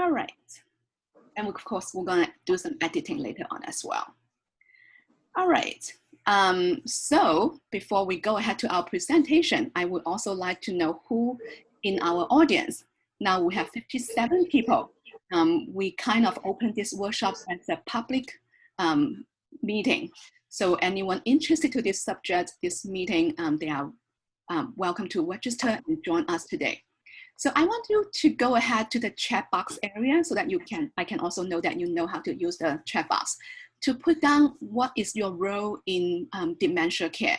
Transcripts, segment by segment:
All right. And of course, we're gonna do some editing later on as well. All right. So before we go ahead to our presentation, I would also like to know who in our audience. Now we have 57 people. We kind of opened this workshop as a public meeting. So anyone interested to this subject, this meeting, they are welcome to register and join us today. So I want you to go ahead to the chat box area so that I can also know that you know how to use the chat box to put down what is your role in dementia care.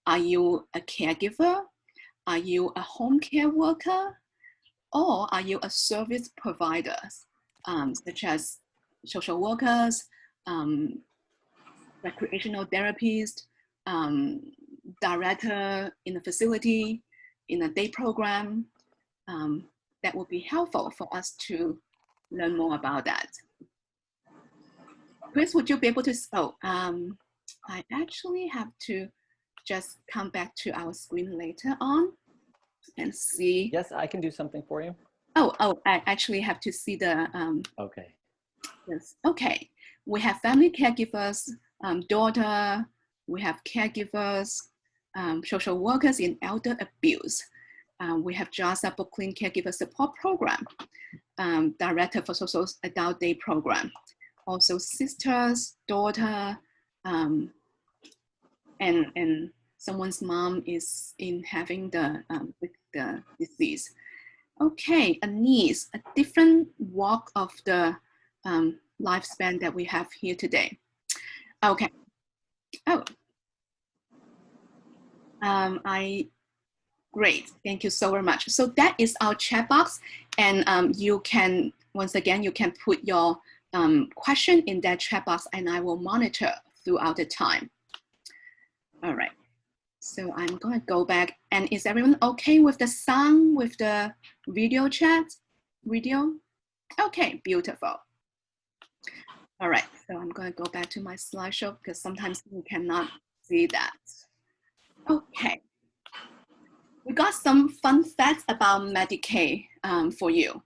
Are you a caregiver? Are you a home care worker? Or are you a service provider, such as social workers, recreational therapists, director in a facility, in a day program? That would be helpful for us to learn more about that. Chris, would you be able to, I actually have to just come back to our screen later on and see. Yes, I can do something for you. Oh, I actually have to see the, okay. Yes, okay. We have family caregivers, daughter, we have caregivers, social workers in elder abuse. We have JASA Brooklyn Caregiver Support Program, Director for Social Adult Day Program. Also sisters, daughter, and someone's mom is in having with the disease. Okay, a niece, a different walk of the lifespan that we have here today. Okay. Oh. Great, thank you so very much. So that is our chat box, and you can, once again, you can put your question in that chat box and I will monitor throughout the time. All right, so I'm gonna go back, and is everyone okay with the sound, with the video chat? Video? Okay, beautiful. All right, so I'm gonna go back to my slideshow because sometimes you cannot see that. Okay. We got some fun facts about Medicaid for you.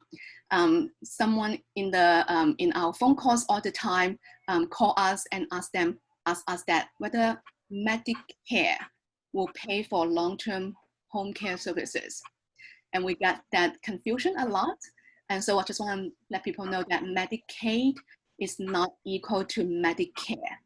Someone in our phone calls all the time call us and ask us that whether Medicare will pay for long-term home care services. And we got that confusion a lot. And so I just want to let people know that Medicaid is not equal to Medicare.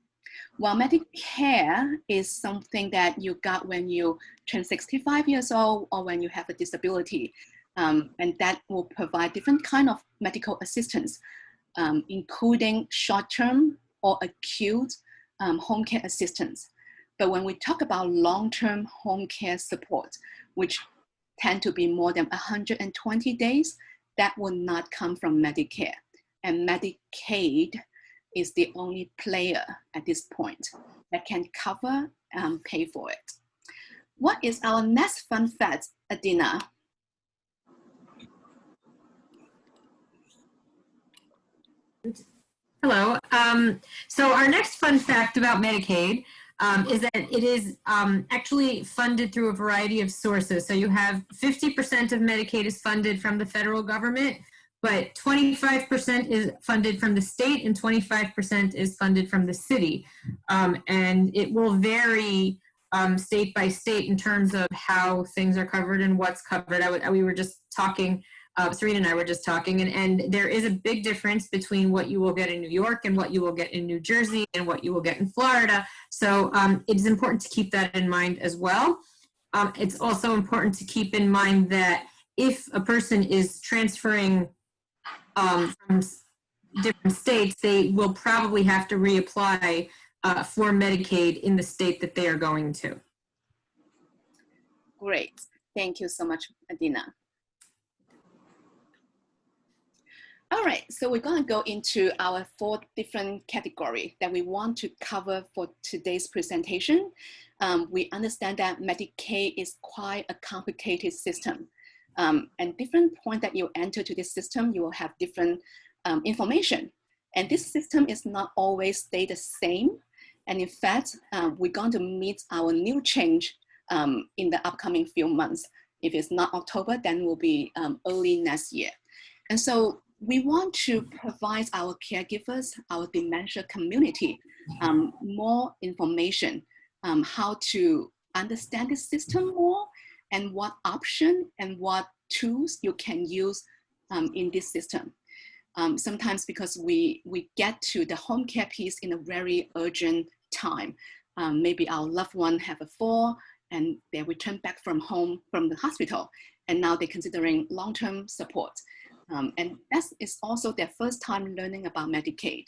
Well, Medicare is something that you got when you turn 65 years old or when you have a disability, and that will provide different kind of medical assistance, including short-term or acute home care assistance. But when we talk about long-term home care support, which tend to be more than 120 days, that will not come from Medicare. And Medicaid is the only player at this point that can cover and pay for it. What is our next fun fact, Adina? Hello. So our next fun fact about Medicaid is that it is actually funded through a variety of sources. So you have 50% of Medicaid is funded from the federal government, but 25% is funded from the state and 25% is funded from the city. And it will vary state by state in terms of how things are covered and what's covered. We were just talking, Serena and I were just talking, and there is a big difference between what you will get in New York and what you will get in New Jersey and what you will get in Florida. So it is important to keep that in mind as well. It's also important to keep in mind that if a person is transferring from different states, they will probably have to reapply for Medicaid in the state that they are going to. Great, thank you so much, Adina. All right, so we're gonna go into our 4 different categories that we want to cover for today's presentation. We understand that Medicaid is quite a complicated system. And different point that you enter to this system, you will have different information. And this system is not always stay the same. And in fact, we're going to meet our new change in the upcoming few months. If it's not October, then it will be early next year. And so we want to provide our caregivers, our dementia community, more information, how to understand the system more, and what option and what tools you can use in this system. Sometimes because we get to the home care piece in a very urgent time. Maybe our loved one have a fall and they return back from home from the hospital, and now they're considering long-term support. And that is also their first time learning about Medicaid.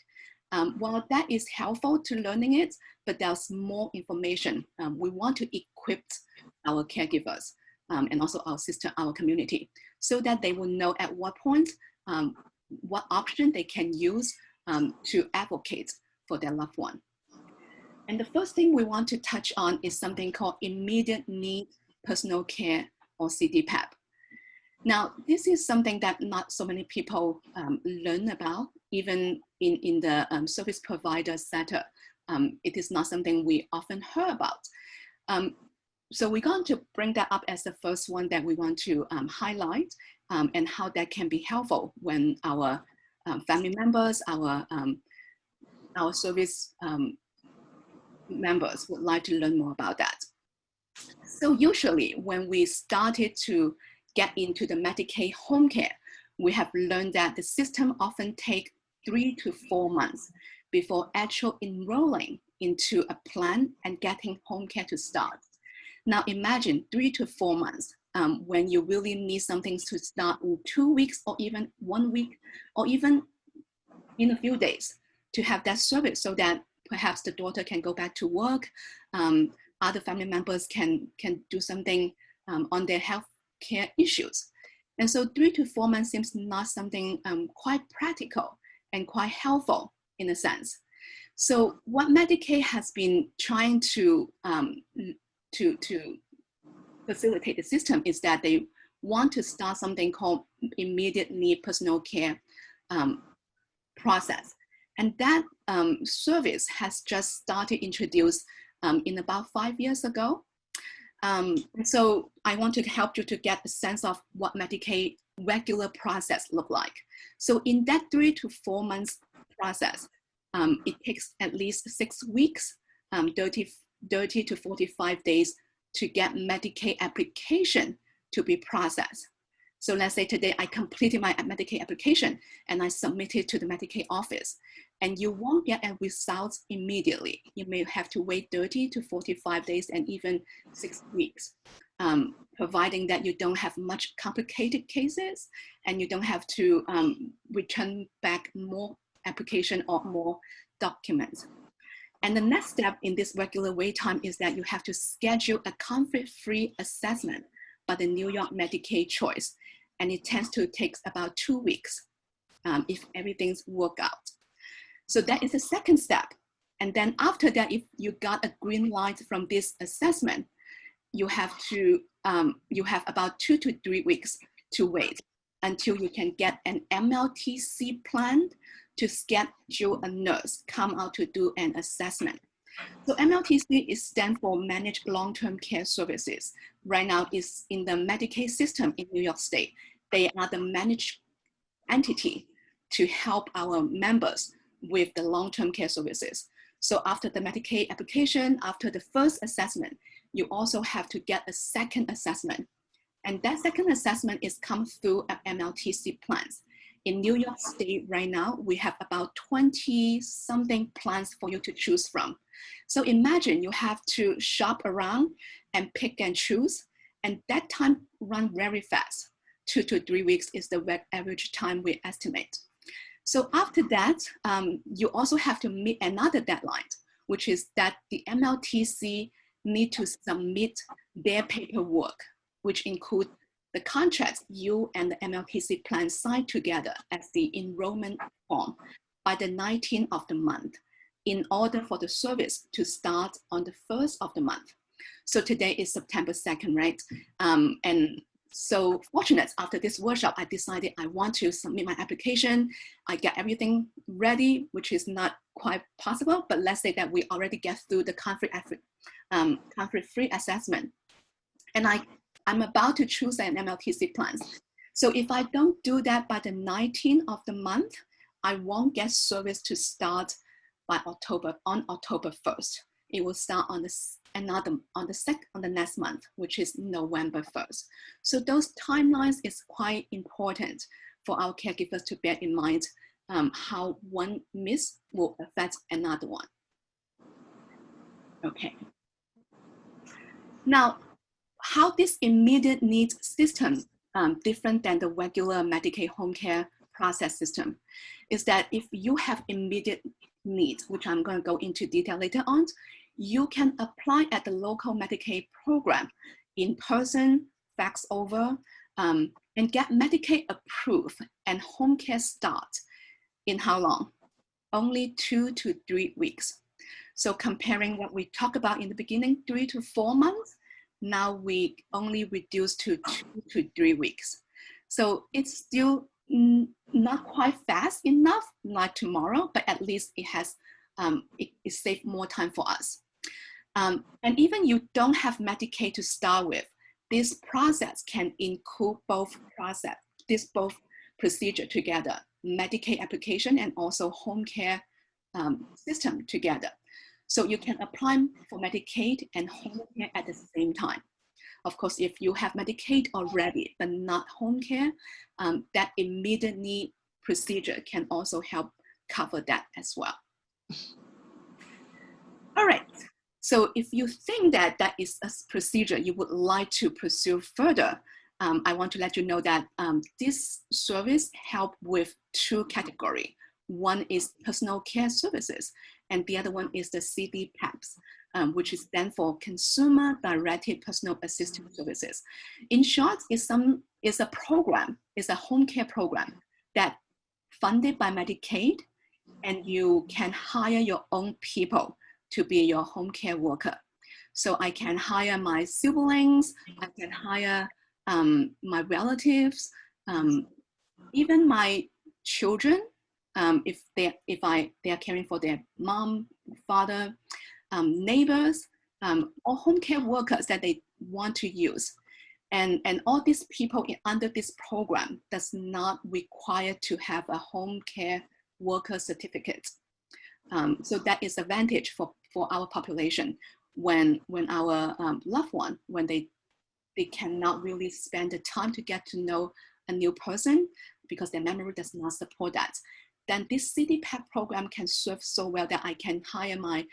While that is helpful to learning it, but there's more information. We want to equip our caregivers and also our system, our community, so that they will know at what point, what option they can use to advocate for their loved one. And the first thing we want to touch on is something called immediate need personal care, or CDPAP. Now, this is something that not so many people learn about, even in the service provider sector. It is not something we often hear about. So we're going to bring that up as the first one that we want to highlight, and how that can be helpful when our family members, our service members would like to learn more about that. So usually when we started to get into the Medicaid home care, we have learned that the system often takes 3 to 4 months before actual enrolling into a plan and getting home care to start. Now imagine 3 to 4 months when you really need something to start in 2 weeks, or even 1 week, or even in a few days to have that service, so that perhaps the daughter can go back to work, other family members can do something on their health care issues. And so 3 to 4 months seems not something quite practical and quite helpful in a sense. So what Medicaid has been trying to facilitate the system is that they want to start something called immediate need personal care process. And that service has just started introduced in about 5 years ago. So I want to help you to get a sense of what Medicaid regular process look like. So in that 3 to 4 months process, it takes at least 6 weeks, 30 to 45 days to get Medicaid application to be processed. So let's say today I completed my Medicaid application and I submitted to the Medicaid office, and you won't get a result immediately. You may have to wait 30 to 45 days and even 6 weeks, providing that you don't have much complicated cases and you don't have to return back more application or more documents. And the next step in this regular wait time is that you have to schedule a conflict-free assessment by the New York Medicaid choice. And it tends to take about 2 weeks if everything's worked out. So that is the second step. And then after that, if you got a green light from this assessment, you have about 2 to 3 weeks to wait until you can get an MLTC plan to schedule a nurse come out to do an assessment. So MLTC stands for Managed Long-Term Care Services. Right now it's in the Medicaid system in New York State. They are the managed entity to help our members with the long-term care services. So after the Medicaid application, after the first assessment, you also have to get a second assessment. And that second assessment is come through MLTC plans. In New York State right now, we have about 20 something plans for you to choose from. So imagine you have to shop around and pick and choose, and that time run very fast. 2 to 3 weeks is the average time we estimate. So after that, you also have to meet another deadline, which is that the MLTC need to submit their paperwork, which include the contracts you and the MLTC plan signed together as the enrollment form by the 19th of the month in order for the service to start on the 1st of the month. So today is September 2nd, right? And so fortunate, after this workshop, I decided I want to submit my application. I get everything ready, which is not quite possible, but let's say that we already get through the conflict-free assessment. And I'm about to choose an MLTC plan. So if I don't do that by the 19th of the month, I won't get service to start by October 1st. It will start on the next month, which is November 1st. So those timelines is quite important for our caregivers to bear in mind, how one miss will affect another one. Okay. Now, how this immediate needs system different than the regular Medicaid home care process system is that if you have immediate needs, which I'm going to go into detail later on, you can apply at the local Medicaid program in person, fax over, and get Medicaid approved and home care start in how long? Only 2 to 3 weeks. So comparing what we talked about in the beginning, 3 to 4 months, now we only reduce to 2 to 3 weeks. So it's still not quite fast enough, like tomorrow, but at least it has, it saved more time for us. And even you don't have Medicaid to start with, this process can include both procedure together, Medicaid application and also home care system together. So you can apply for Medicaid and home care at the same time. Of course, if you have Medicaid already, but not home care, that immediate need procedure can also help cover that as well. All right, so if you think that that is a procedure you would like to pursue further, I want to let you know that this service help with 2 categories. One is personal care services, and the other one is the CDPAPs, which is stand for Consumer Directed Personal Assistance Services. In short, it's a program, it's a home care program that funded by Medicaid, and you can hire your own people to be your home care worker. So I can hire my siblings, I can hire my relatives, even my children, if they are caring for their mom, father, neighbors, or home care workers that they want to use. And all these people under this program does not require to have a home care worker certificate. So that is advantage for our population when our loved one, when they cannot really spend the time to get to know a new person because their memory does not support that. Then this CDPAP program can serve so well that I can hire my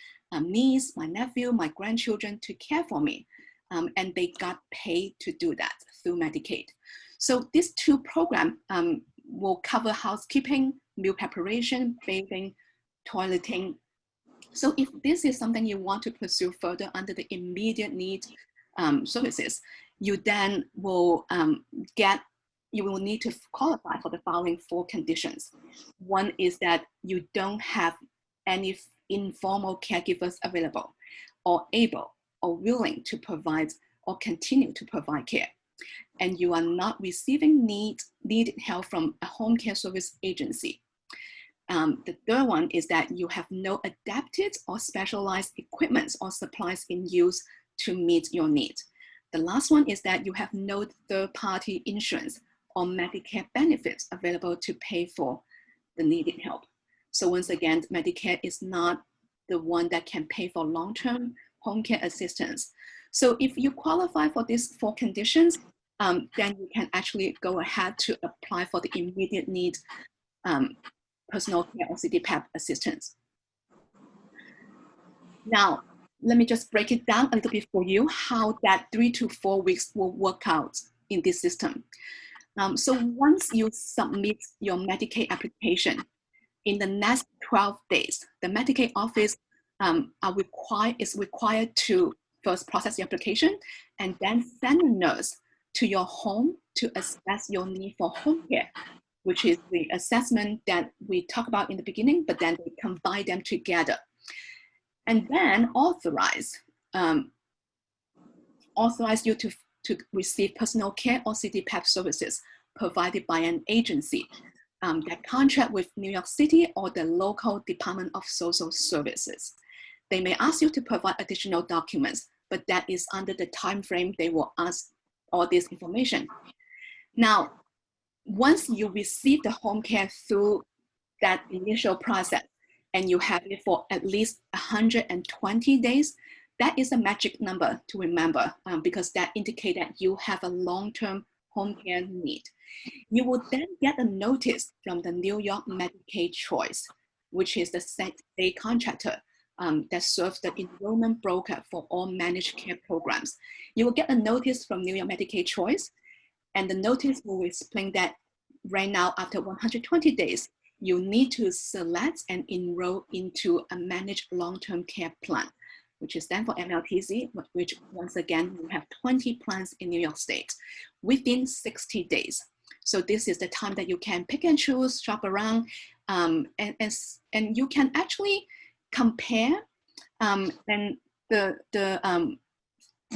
niece, my nephew, my grandchildren to care for me. And they got paid to do that through Medicaid. So these 2 programs will cover housekeeping, meal preparation, bathing, toileting. So if this is something you want to pursue further under the immediate need services, you then will you will need to qualify for the following 4 conditions. One is that you don't have any informal caregivers available or able or willing to provide or continue to provide care. And you are not receiving needed help from a home care service agency. The third one is that you have no adapted or specialized equipment or supplies in use to meet your needs. The last one is that you have no third-party insurance or Medicare benefits available to pay for the needed help. So once again, Medicare is not the one that can pay for long-term home care assistance. So if you qualify for these 4 conditions, then you can actually go ahead to apply for the immediate need personal care or CDPAP assistance. Now, let me just break it down a little bit for you, how that 3 to 4 weeks will work out in this system. So once you submit your Medicaid application, in the next 12 days, the Medicaid office is required to first process your application and then send a nurse to your home to assess your need for home care, which is the assessment that we talked about in the beginning, but then they combine them together. And then authorize you to receive personal care or CDPAP services provided by an agency that contract with New York City or the local Department of Social Services. They may ask you to provide additional documents, but that is under the time frame they will ask all this information. Now, once you receive the home care through that initial process and you have it for at least 120 days, that is a magic number to remember because that indicates that you have a long-term home care need. You will then get a notice from the New York Medicaid Choice, which is the state contractor that serves the enrollment broker for all managed care programs. You will get a notice from New York Medicaid Choice, and the notice will explain that right now, after 120 days, you need to select and enroll into a managed long-term care plan, which is then for MLTC, which once again, we have 20 plans in New York State within 60 days. So this is the time that you can pick and choose, shop around, and you can actually compare. And the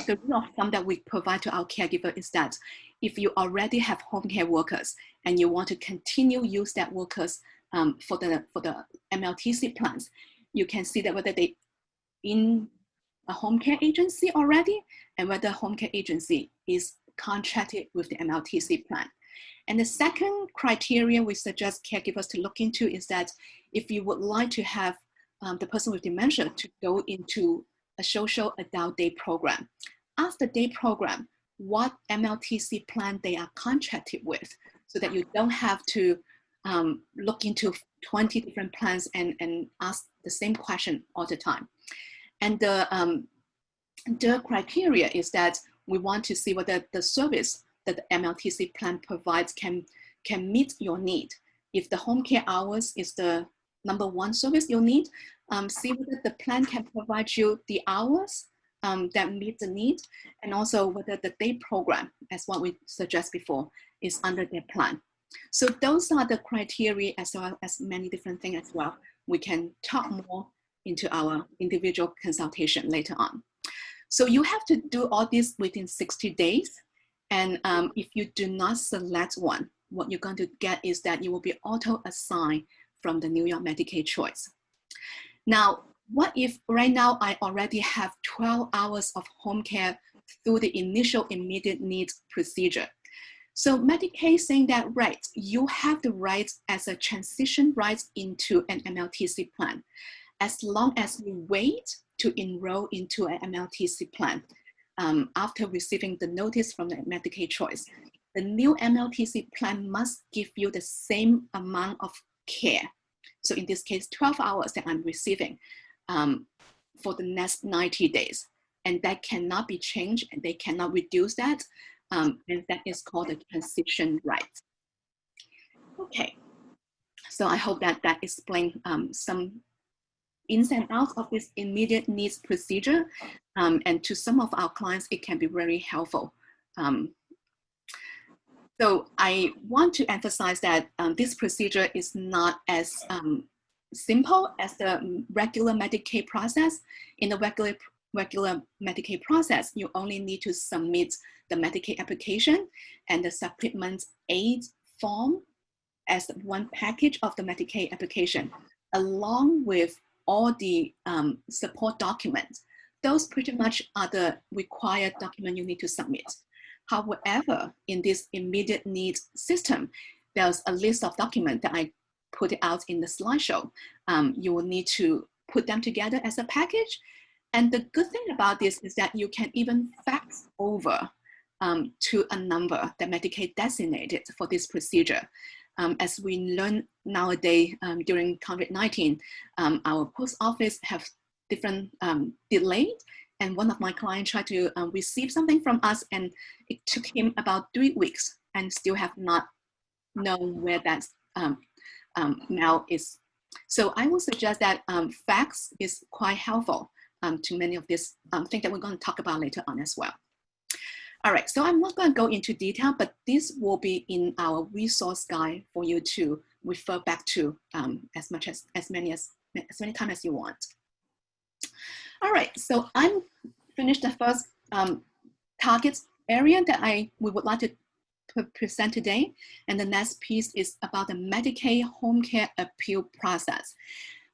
rule of thumb that we provide to our caregiver is that if you already have home care workers and you want to continue use that workers for the MLTC plans, you can see that whether they in a home care agency already and whether home care agency is contracted with the MLTC plan. And the second criteria we suggest caregivers to look into is that if you would like to have the person with dementia to go into a social adult day program, ask the day program what MLTC plan they are contracted with so that you don't have to look into 20 different plans and ask the same question all the time. And the criteria is that we want to see whether the service that the MLTC plan provides can meet your need. If the home care hours is the #1 service you need, see whether the plan can provide you the hours that meet the need, and also whether the day program, as what we suggest before, is under their plan. So those are the criteria as well as many different things as well. We can talk more into our individual consultation later on. So you have to do all this within 60 days. And if you do not select one, what you're going to get is that you will be auto-assigned from the New York Medicaid Choice. Now, what if right now I already have 12 hours of home care through the initial immediate needs procedure? So Medicaid saying that, right, you have the right as a transition right into an MLTC plan, as long as you wait to enroll into an MLTC plan after receiving the notice from the Medicaid Choice. The new MLTC plan must give you the same amount of care. So in this case, 12 hours that I'm receiving for the next 90 days. And that cannot be changed and they cannot reduce that. And that is called a transition right. Okay, so I hope that that explains some ins and outs of this immediate needs procedure. And to some of our clients, it can be very helpful. So I want to emphasize that this procedure is not as simple as the regular Medicaid process. In the regular Medicaid process, you only need to submit the Medicaid application and the supplement aid form as one package of the Medicaid application, along with all the support documents. Those pretty much are the required document you need to submit. However, in this immediate needs system, there's a list of documents that I put out in the slideshow. You will need to put them together as a package. And the good thing about this is that you can even fax over to a number that Medicaid designated for this procedure. As we learn nowadays during COVID-19, our post office have different delays. And one of my clients tried to receive something from us, and it took him about 3 weeks and still have not known where that mail is. So I would suggest that fax is quite helpful to many of these things that we're going to talk about later on as well. All right, so I'm not going to go into detail, but this will be in our resource guide for you to refer back to as many times as you want. All right, so I'm finished the first target area that we would like to present today. And the next piece is about the Medicaid home care appeal process.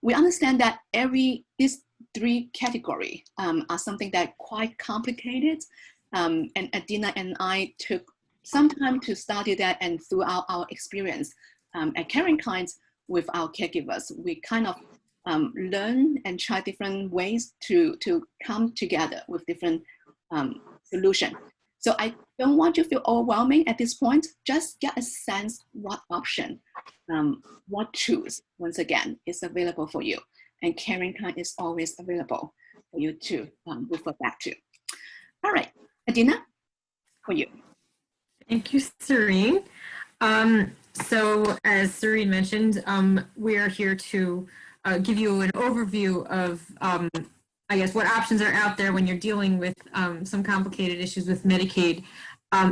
We understand that these 3 categories are something that quite complicated. And Adina and I took some time to study that, and throughout our experience at caring clients with our caregivers, we kind of learn and try different ways to come together with different solutions. So I don't want you to feel overwhelming at this point. Just get a sense what option, what tools, once again, is available for you. And caring client is always available for you to refer back to. All right, Adina, for you. Thank you, Serene. So as Serene mentioned, we are here to give you an overview of, I guess, what options are out there when you're dealing with some complicated issues with Medicaid.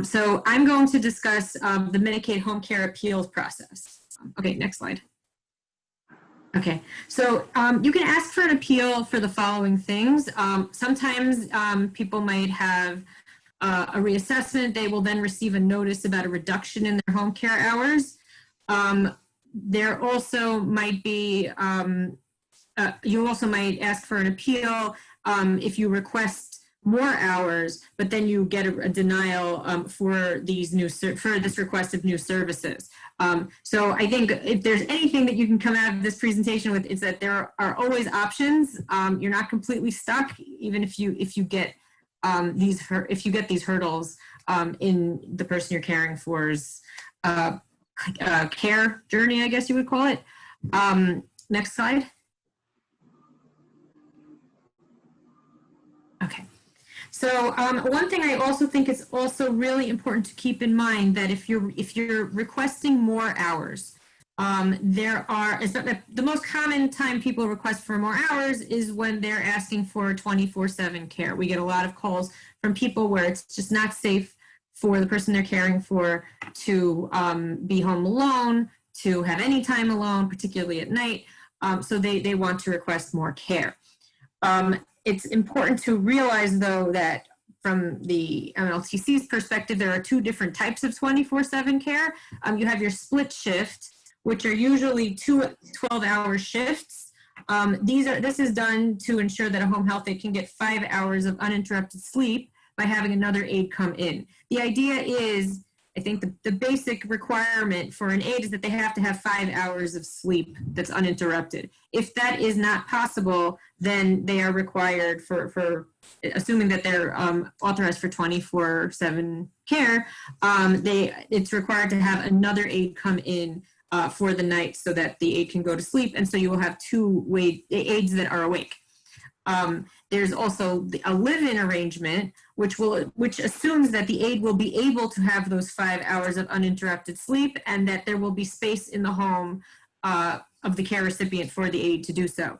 So I'm going to discuss the Medicaid home care appeals process. Okay, next slide. Okay, so you can ask for an appeal for the following things. Sometimes people might have a reassessment. They will then receive a notice about a reduction in their home care hours. There also might be, you also might ask for an appeal if you request more hours, but then you get a denial for these for this request of new services. So I think if there's anything that you can come out of this presentation with, is that there are always options. You're not completely stuck, even if you get these hurdles in the person you're caring for's care journey, I guess you would call it. Next slide. Okay. So one thing I also think is also really important to keep in mind, that if you're requesting more hours, the most common time people request for more hours is when they're asking for 24/7 care. We get a lot of calls from people where it's just not safe for the person they're caring for to be home alone, to have any time alone, particularly at night. So they want to request more care. It's important to realize, though, that from the MLTC's perspective, there are two different types of 24/7 care. You have your split shift, which are usually 2 12-hour shifts. This is done to ensure that a home health aide can get 5 hours of uninterrupted sleep by having another aide come in. The idea is, I think the basic requirement for an aide is that they have to have 5 hours of sleep that's uninterrupted. If that is not possible, then they are required for assuming that they're authorized for 24/7 care, it's required to have another aide come in for the night so that the aide can go to sleep, and so you will have two aides that are awake. There's also a live-in arrangement, which assumes that the aide will be able to have those 5 hours of uninterrupted sleep, and that there will be space in the home of the care recipient for the aide to do so.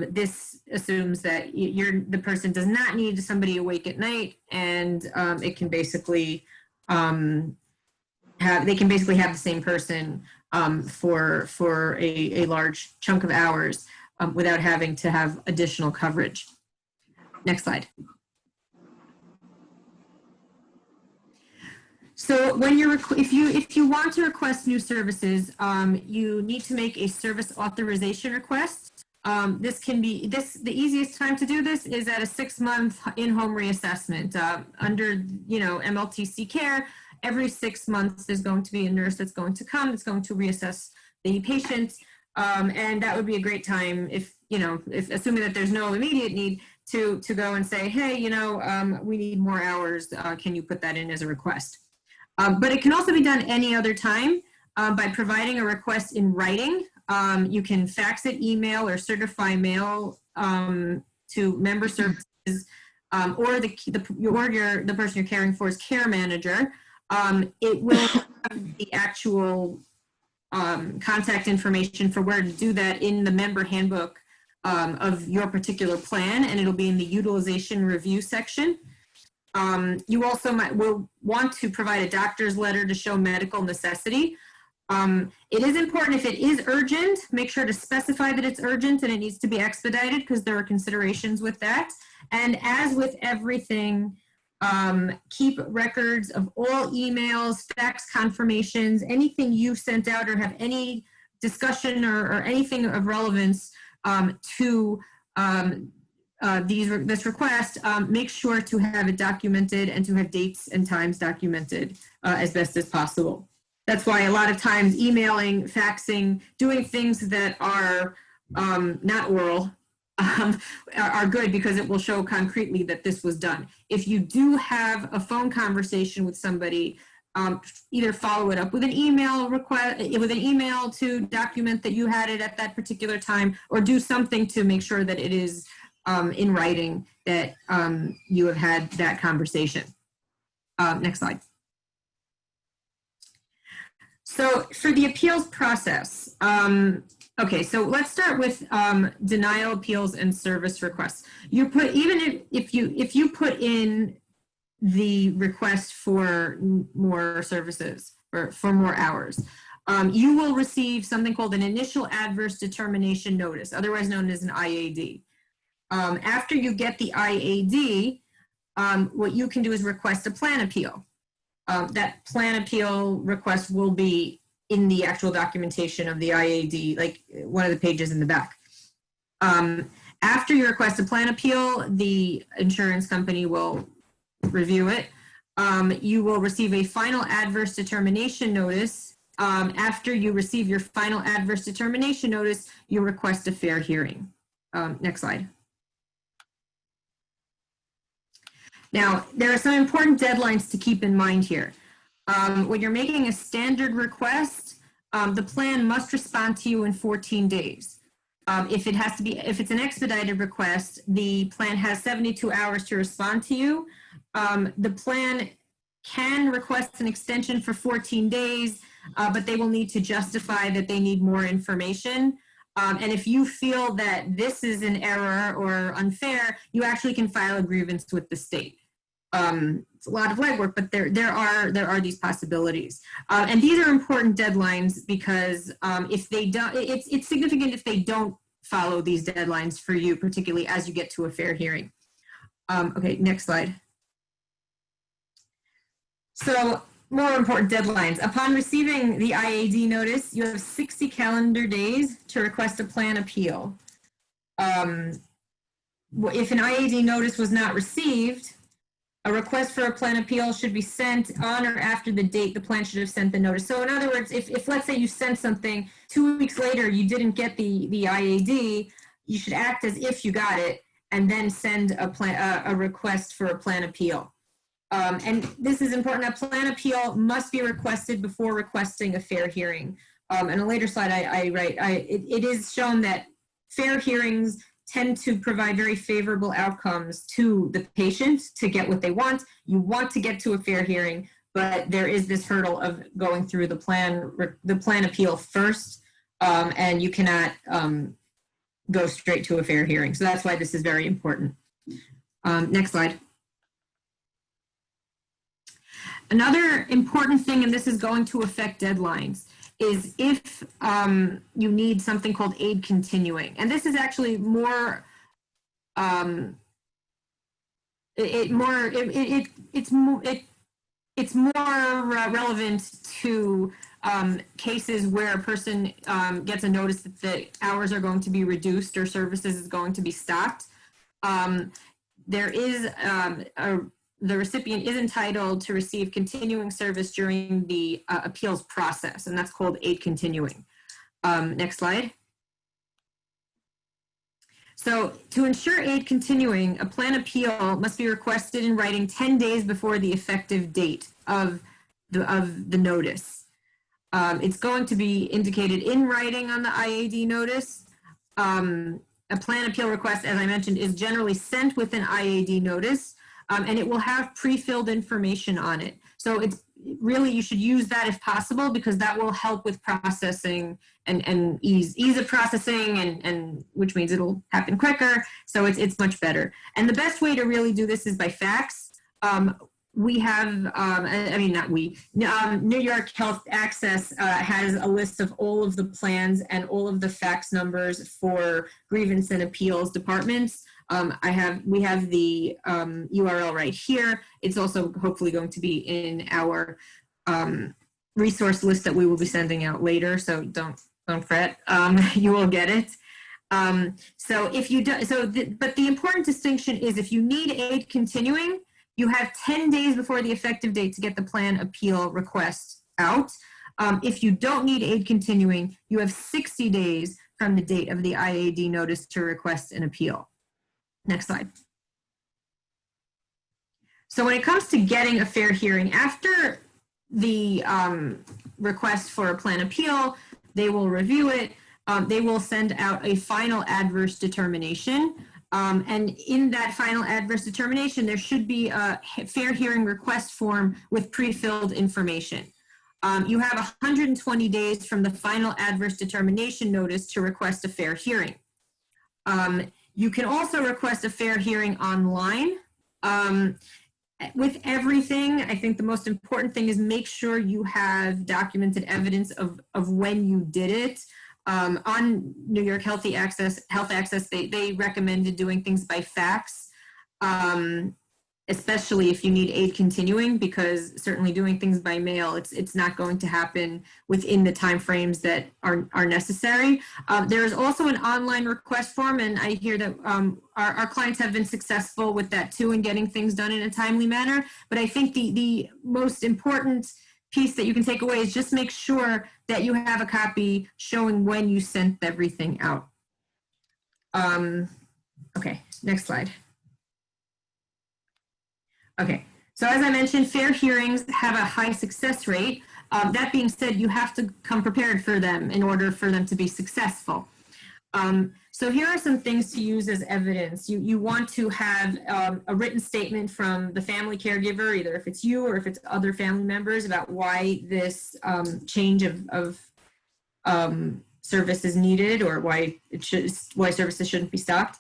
This assumes that the person does not need somebody awake at night, and it can basically have the same person for a large chunk of hours without having to have additional coverage. Next slide. So when if you want to request new services, you need to make a service authorization request. The easiest time to do this is at a 6-month in-home reassessment. Under MLTC care, every 6 months there's going to be a nurse that's going to come, that's going to reassess the patient, and that would be a great time if assuming that there's no immediate need to go and say, hey, we need more hours. Can you put that in as a request? But it can also be done any other time by providing a request in writing. You can fax it, email, or certify mail to member services or the person you're caring for's care manager. It will have the actual contact information for where to do that in the member handbook of your particular plan, and it'll be in the utilization review section. You also will want to provide a doctor's letter to show medical necessity. It is important, if it is urgent, make sure to specify that it's urgent and it needs to be expedited, because there are considerations with that. And as with everything, keep records of all emails, fax confirmations, anything you sent out or have any discussion or anything of relevance to this request, make sure to have it documented and to have dates and times documented as best as possible. That's why a lot of times emailing, faxing, doing things that are not oral are good because it will show concretely that this was done. If you do have a phone conversation with somebody, either follow it up with an email request, with an email to document that you had it at that particular time, or do something to make sure that it is in writing that you have had that conversation. Next slide. So for the appeals process, okay, so let's start with denial appeals and service requests. You put, even if you put in the request for more services or for more hours, you will receive something called an initial adverse determination notice, otherwise known as an IAD. After you get the IAD, what you can do is request a plan appeal. That plan appeal request will be in the actual documentation of the IAD, like one of the pages in the back. After you request a plan appeal, the insurance company will review it. You will receive a final adverse determination notice. After you receive your final adverse determination notice, you request a fair hearing. Next slide. Now, there are some important deadlines to keep in mind here. When you're making a standard request, the plan must respond to you in 14 days. If it's an expedited request, the plan has 72 hours to respond to you. The plan can request an extension for 14 days, but they will need to justify that they need more information. And if you feel that this is an error or unfair, you actually can file a grievance with the state. It's a lot of legwork, but there are these possibilities. And these are important deadlines because if they don't, it's significant if they don't follow these deadlines for you, particularly as you get to a fair hearing. Okay, next slide. So more important deadlines. Upon receiving the IAD notice, you have 60 calendar days to request a plan appeal. If an IAD notice was not received, a request for a plan appeal should be sent on or after the date the plan should have sent the notice. So in other words, if let's say you sent something 2 weeks later, you didn't get the IAD, you should act as if you got it and then send a request for a plan appeal. And this is important. A plan appeal must be requested before requesting a fair hearing. In a later slide, I write, it is shown that fair hearings tend to provide very favorable outcomes to the patient to get what they want. You want to get to a fair hearing, but there is this hurdle of going through the plan appeal first, and you cannot go straight to a fair hearing. So that's why this is very important. Next slide. Another important thing, and this is going to affect deadlines, is if you need something called aid continuing. And this is actually more, it's more relevant to cases where a person gets a notice that the hours are going to be reduced or services is going to be stopped. There is the recipient is entitled to receive continuing service during the appeals process, and that's called aid continuing. Next slide. So to ensure aid continuing, a plan appeal must be requested in writing 10 days before the effective date of the notice. It's going to be indicated in writing on the IAD notice. A plan appeal request, as I mentioned, is generally sent with an IAD notice. And it will have pre-filled information on it. So it's really, you should use that if possible, because that will help with processing and ease of processing, and which means it'll happen quicker. So it's much better. And the best way to really do this is by fax. We have, I mean, not we, New York Health Access has a list of all of the plans and all of the fax numbers for grievance and appeals departments. We have the URL right here. It's also hopefully going to be in our resource list that we will be sending out later. So don't fret, you will get it. So if you do, but the important distinction is if you need aid continuing, you have 10 days before the effective date to get the plan appeal request out. If you don't need aid continuing, you have 60 days from the date of the IAD notice to request an appeal. Next slide. So when it comes to getting a fair hearing, after the request for a plan appeal, they will review it. They will send out a final adverse determination. And in that final adverse determination, there should be a fair hearing request form with pre-filled information. You have 120 days from the final adverse determination notice to request a fair hearing. You can also request a fair hearing online. With everything, I think the most important thing is make sure you have documented evidence of when you did it. On New York Health Access, they recommended doing things by fax, especially if you need aid continuing, because certainly doing things by mail, it's not going to happen within the timeframes that are necessary. There is also an online request form, and I hear that our clients have been successful with that too in getting things done in a timely manner. But I think the most important piece that you can take away is just make sure that you have a copy showing when you sent everything out. Okay, next slide. Okay, so as I mentioned, fair hearings have a high success rate. That being said, you have to come prepared for them in order for them to be successful. So here are some things to use as evidence. You want to have a written statement from the family caregiver, either if it's you or if it's other family members, about why this change of service is needed, or why services shouldn't be stopped.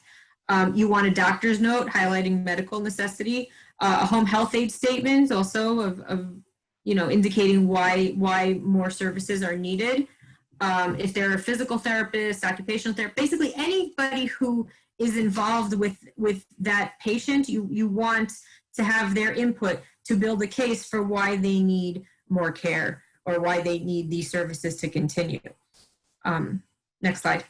You want a doctor's note highlighting medical necessity. A home health aid statement also of indicating why more services are needed. If there are physical therapists, occupational therapists, basically anybody who is involved with that patient, you want to have their input to build a case for why they need more care or why they need these services to continue. Next slide.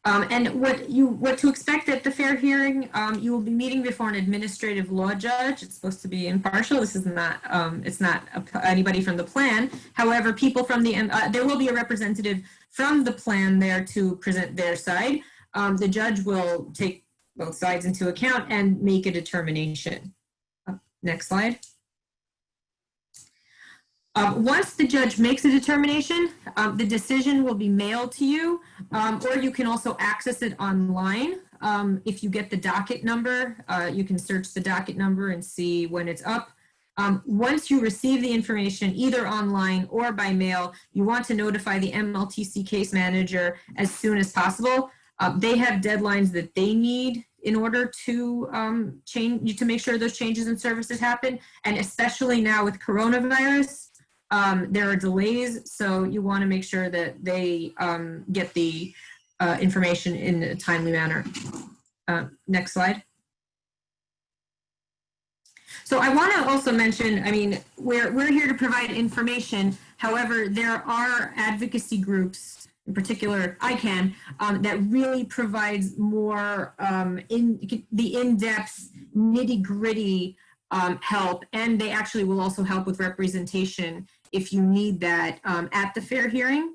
And what to expect at the fair hearing, you will be meeting before an administrative law judge. It's supposed to be impartial. This is not, it's not anybody from the plan. However, people from there will be a representative from the plan there to present their side. The judge will take both sides into account and make a determination. Next slide. Once the judge makes a determination, the decision will be mailed to you, or you can also access it online. If you get the docket number, you can search the docket number and see when it's up. Once you receive the information, either online or by mail, you want to notify the MLTC case manager as soon as possible. They have deadlines that they need in order to make sure those changes in services happen, and especially now with coronavirus. There are delays, so you want to make sure that they get the information in a timely manner. Next slide. So I want to also mention, I mean, we're here to provide information. However, there are advocacy groups, in particular ICANN, that really provides more in-depth, nitty-gritty help, and they actually will also help with representation if you need that at the fair hearing.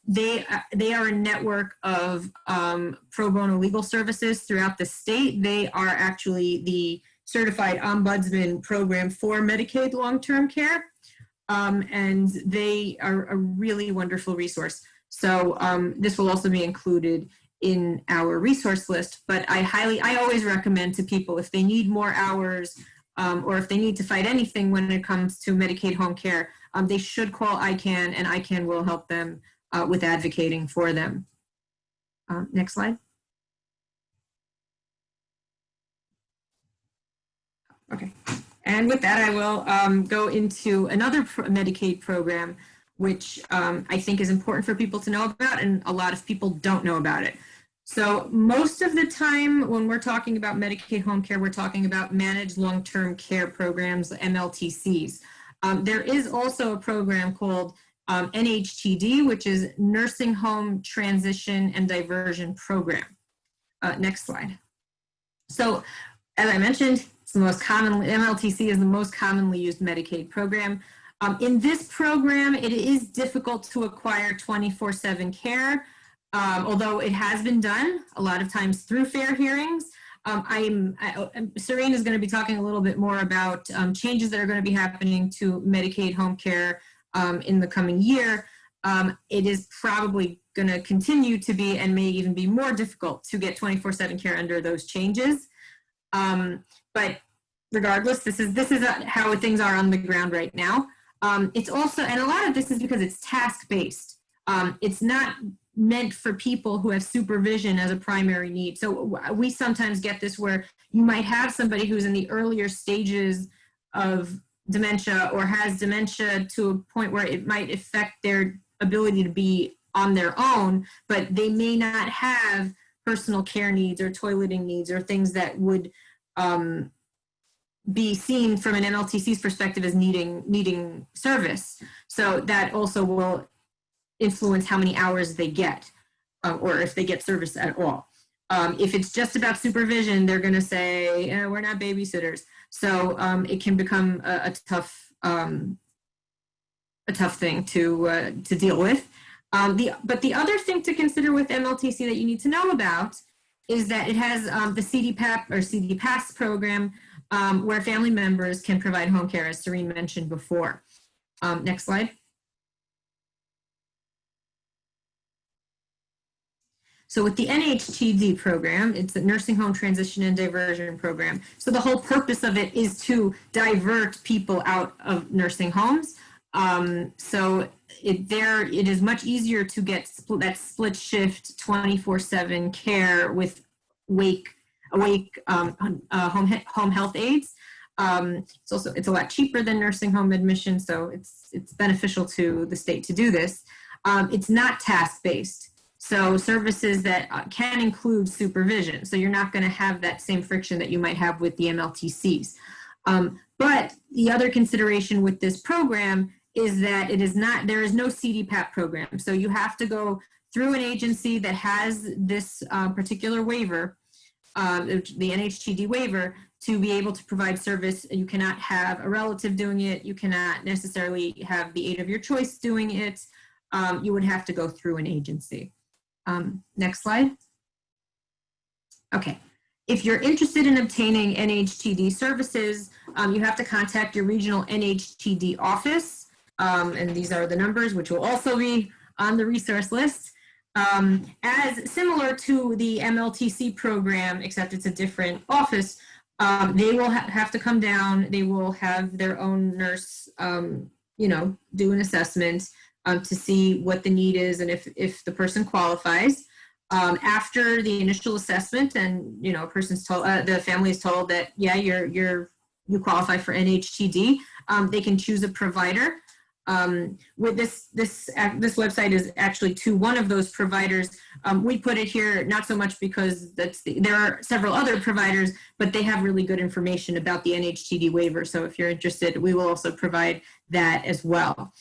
They are a network of pro bono legal services throughout the state. They are actually the certified ombudsman program for Medicaid long-term care, and they are a really wonderful resource. So this will also be included in our resource list, but I always recommend to people, if they need more hours or if they need to fight anything when it comes to Medicaid home care, they should call ICANN, and ICANN will help them with advocating for them. Next slide. Okay, and with that, I will go into another Medicaid program, which I think is important for people to know about, and a lot of people don't know about it. So most of the time when we're talking about Medicaid home care, we're talking about managed long-term care programs, MLTCs. There is also a program called NHTD, which is Nursing Home Transition and Diversion Program. Next slide. So, as I mentioned, it's the most commonly, MLTC is the most commonly used Medicaid program. In this program, it is difficult to acquire 24/7 care, although it has been done a lot of times through fair hearings. Serene is going to be talking a little bit more about changes that are going to be happening to Medicaid home care in the coming year. It is probably going to continue to be and may even be more difficult to get 24/7 care under those changes. But regardless, this is how things are on the ground right now. It's also, and a lot of this is because it's task-based. It's not meant for people who have supervision as a primary need. So we sometimes get this where you might have somebody who's in the earlier stages of dementia or has dementia to a point where it might affect their ability to be on their own, but they may not have personal care needs or toileting needs or things that would be seen from an MLTC's perspective as needing service. So that also will influence how many hours they get or if they get service at all. If it's just about supervision, they're going to say, we're not babysitters. So it can become a tough thing to deal with. But the other thing to consider with MLTC that you need to know about is that it has the CDPAP or CDPAS program where family members can provide home care, as Serene mentioned before. Next slide. So with the NHTD program, it's the Nursing Home Transition and Diversion Program. So the whole purpose of it is to divert people out of nursing homes. So it is much easier to get that split shift 24/7 care with home health aides. It's a lot cheaper than nursing home admission, so it's beneficial to the state to do this. It's not task-based. So services that can include supervision. So you're not going to have that same friction that you might have with the MLTCs. But the other consideration with this program is that there is no CDPAP program. So you have to go through an agency that has this particular waiver, the NHTD waiver, to be able to provide service. You cannot have a relative doing it. You cannot necessarily have the aide of your choice doing it. You would have to go through an agency. Next slide. Okay. If you're interested in obtaining NHTD services, you have to contact your regional NHTD office. And these are the numbers, which will also be on the resource list. As similar to the MLTC program, except it's a different office, they will have to come down. They will have their own nurse, do an assessment to see what the need is and if the person qualifies. After the initial assessment, and a person's told, the family is told that you qualify for NHTD, they can choose a provider. With this website is actually to one of those providers. We put it here not so much because there are several other providers, but they have really good information about the NHTD waiver. So if you're interested, we will also provide that as well.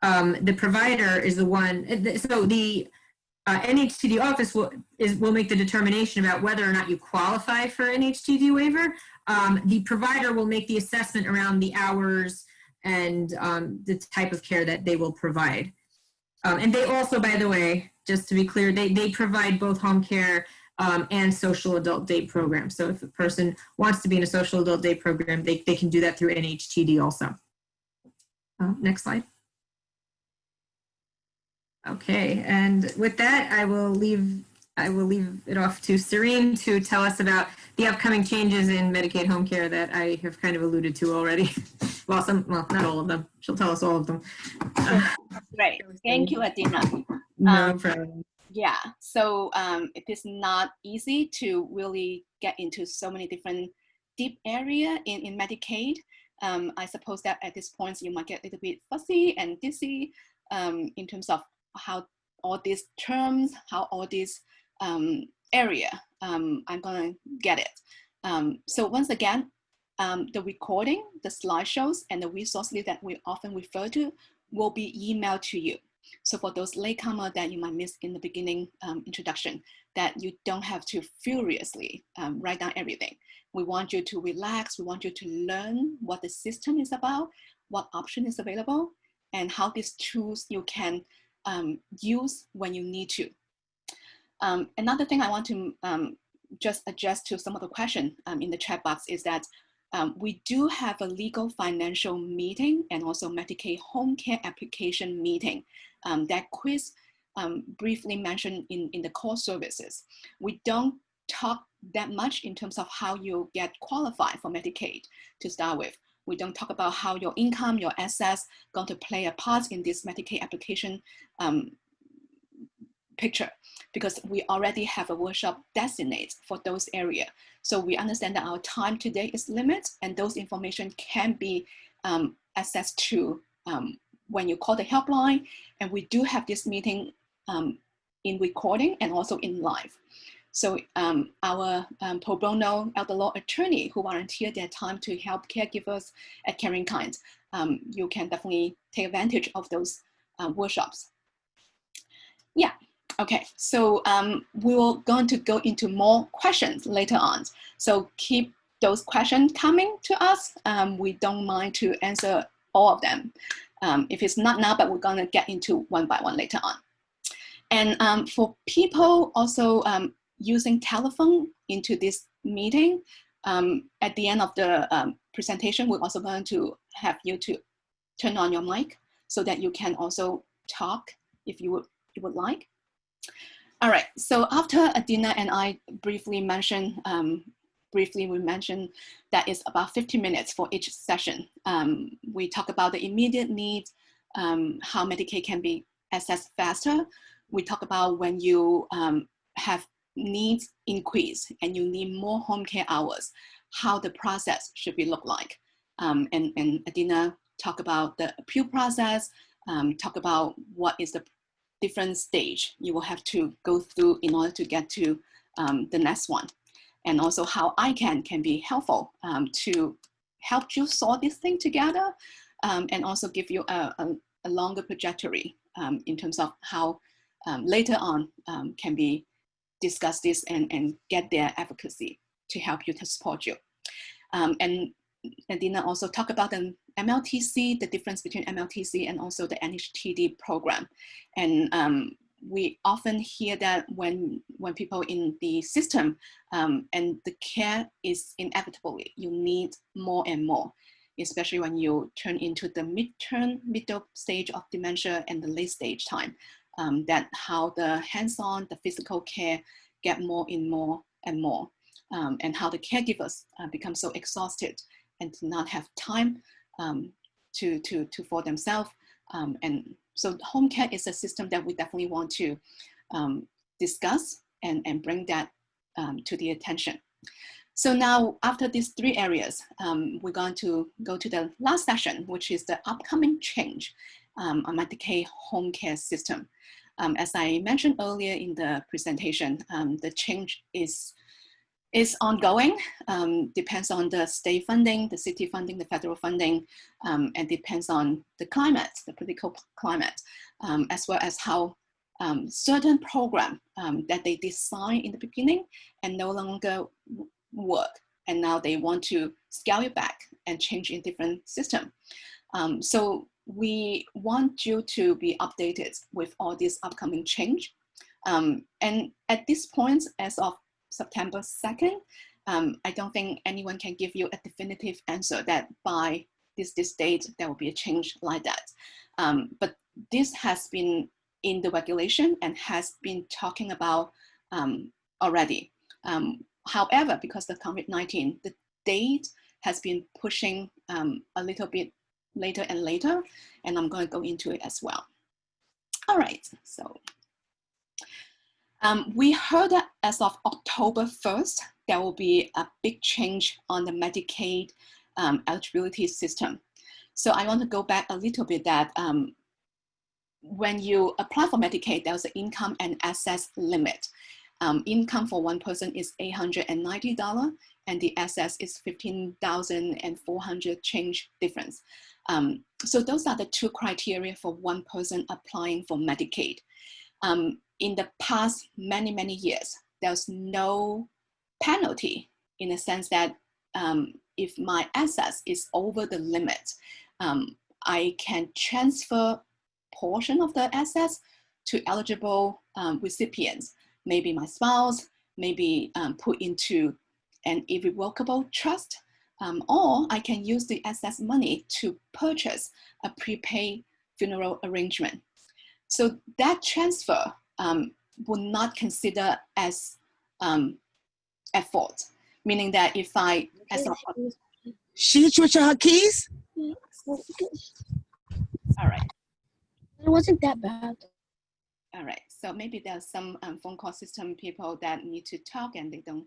The provider is the one. So the NHTD office will make the determination about whether or not you qualify for NHTD waiver. The provider will make the assessment around the hours and the type of care that they will provide. And they also, by the way, just to be clear, they provide both home care and social adult day programs. So if a person wants to be in a social adult day program, they can do that through NHTD also. Next slide. Okay, and with that, I will leave it off to Serene to tell us about the upcoming changes in Medicaid home care that I have kind of alluded to already. Well, not all of them. She'll tell us all of them. Great. Thank you, Adina. No problem. Yeah, so it is not easy to really get into so many different deep area in Medicaid. I suppose that at this point you might get a little bit fussy and dizzy in terms of how all these terms, how all these area, I'm gonna get it. So once again, the recording, the slideshows, and the resource list that we often refer to will be emailed to you. So for those latecomer that you might miss in the beginning introduction, that you don't have to furiously write down everything. We want you to relax. We want you to learn what the system is about, what option is available, and how these tools you can use when you need to. Another thing I want to just adjust to some of the question in the chat box is that we do have a legal financial meeting and also Medicaid home care application meeting that Chris briefly mentioned in the core services. We don't talk that much in terms of how you get qualified for Medicaid to start with. We don't talk about how your income, your assets going to play a part in this Medicaid application picture, because we already have a workshop designated for those areas. So we understand that our time today is limited, and those information can be accessed to when you call the helpline. And we do have this meeting in recording and also in live. So our pro bono elder law attorney who volunteer their time to help caregivers at Caring Kind, you can definitely take advantage of those workshops. Yeah. Okay, so we're going to go into more questions later on. So keep those questions coming to us. We don't mind to answer all of them. If it's not now, but we're gonna get into one by one later on. And for people also using telephone into this meeting, at the end of the presentation, we're also going to have you to turn on your mic so that you can also talk if you would like. All right, so after Adina and I briefly mentioned, we mentioned that it's about 50 minutes for each session. We talk about the immediate needs, how Medicaid can be accessed faster. We talk about when you have needs increase and you need more home care hours, how the process should be look like. And Adina talk about the appeal process, talk about what is the different stage you will have to go through in order to get to the next one. And also how ICANN can be helpful to help you solve this thing together, and also give you a longer trajectory in terms of how later on can be discuss this and get their advocacy to help you, to support you. And Adina also talked about the MLTC, the difference between MLTC and also the NHTD program. And we often hear that when people in the system and the care is inevitably, you need more and more, especially when you turn into the middle stage of dementia and the late stage time, that how the hands-on, the physical care get more and more and more, and how the caregivers become so exhausted and do not have time for themselves. And so home care is a system that we definitely want to discuss and bring that to the attention. So now after these three areas, we're going to go to the last session, which is the upcoming change on Medicaid home care system. As I mentioned earlier in the presentation, the change is ongoing, depends on the state funding, the city funding, the federal funding, and depends on the climate, the political climate, as well as how certain program that they design in the beginning and no longer work. And now they want to scale it back and change in different system. So we want you to be updated with all this upcoming change. And at this point, as of September 2nd, I don't think anyone can give you a definitive answer that by this date, there will be a change like that. But this has been in the regulation and has been talking about already. However, because of COVID-19, the date has been pushing a little bit later and later, and I'm going to go into it as well. All right, so we heard that as of October 1st, there will be a big change on the Medicaid eligibility system. So I want to go back a little bit that when you apply for Medicaid, there's an income and assets limit. Income for one person is $890, and the assets is 15,400 change difference. So those are the two criteria for one person applying for Medicaid. In the past many years, there's no penalty in the sense that if my assets is over the limit, I can transfer portion of the assets to eligible recipients, maybe my spouse, maybe put into an irrevocable trust, or I can use the excess money to purchase a prepaid funeral arrangement. So that transfer will not consider as at fault, meaning that if I, as a, She switching her keys? all right. It wasn't that bad. All right, so maybe there's some phone call system people that need to talk and they don't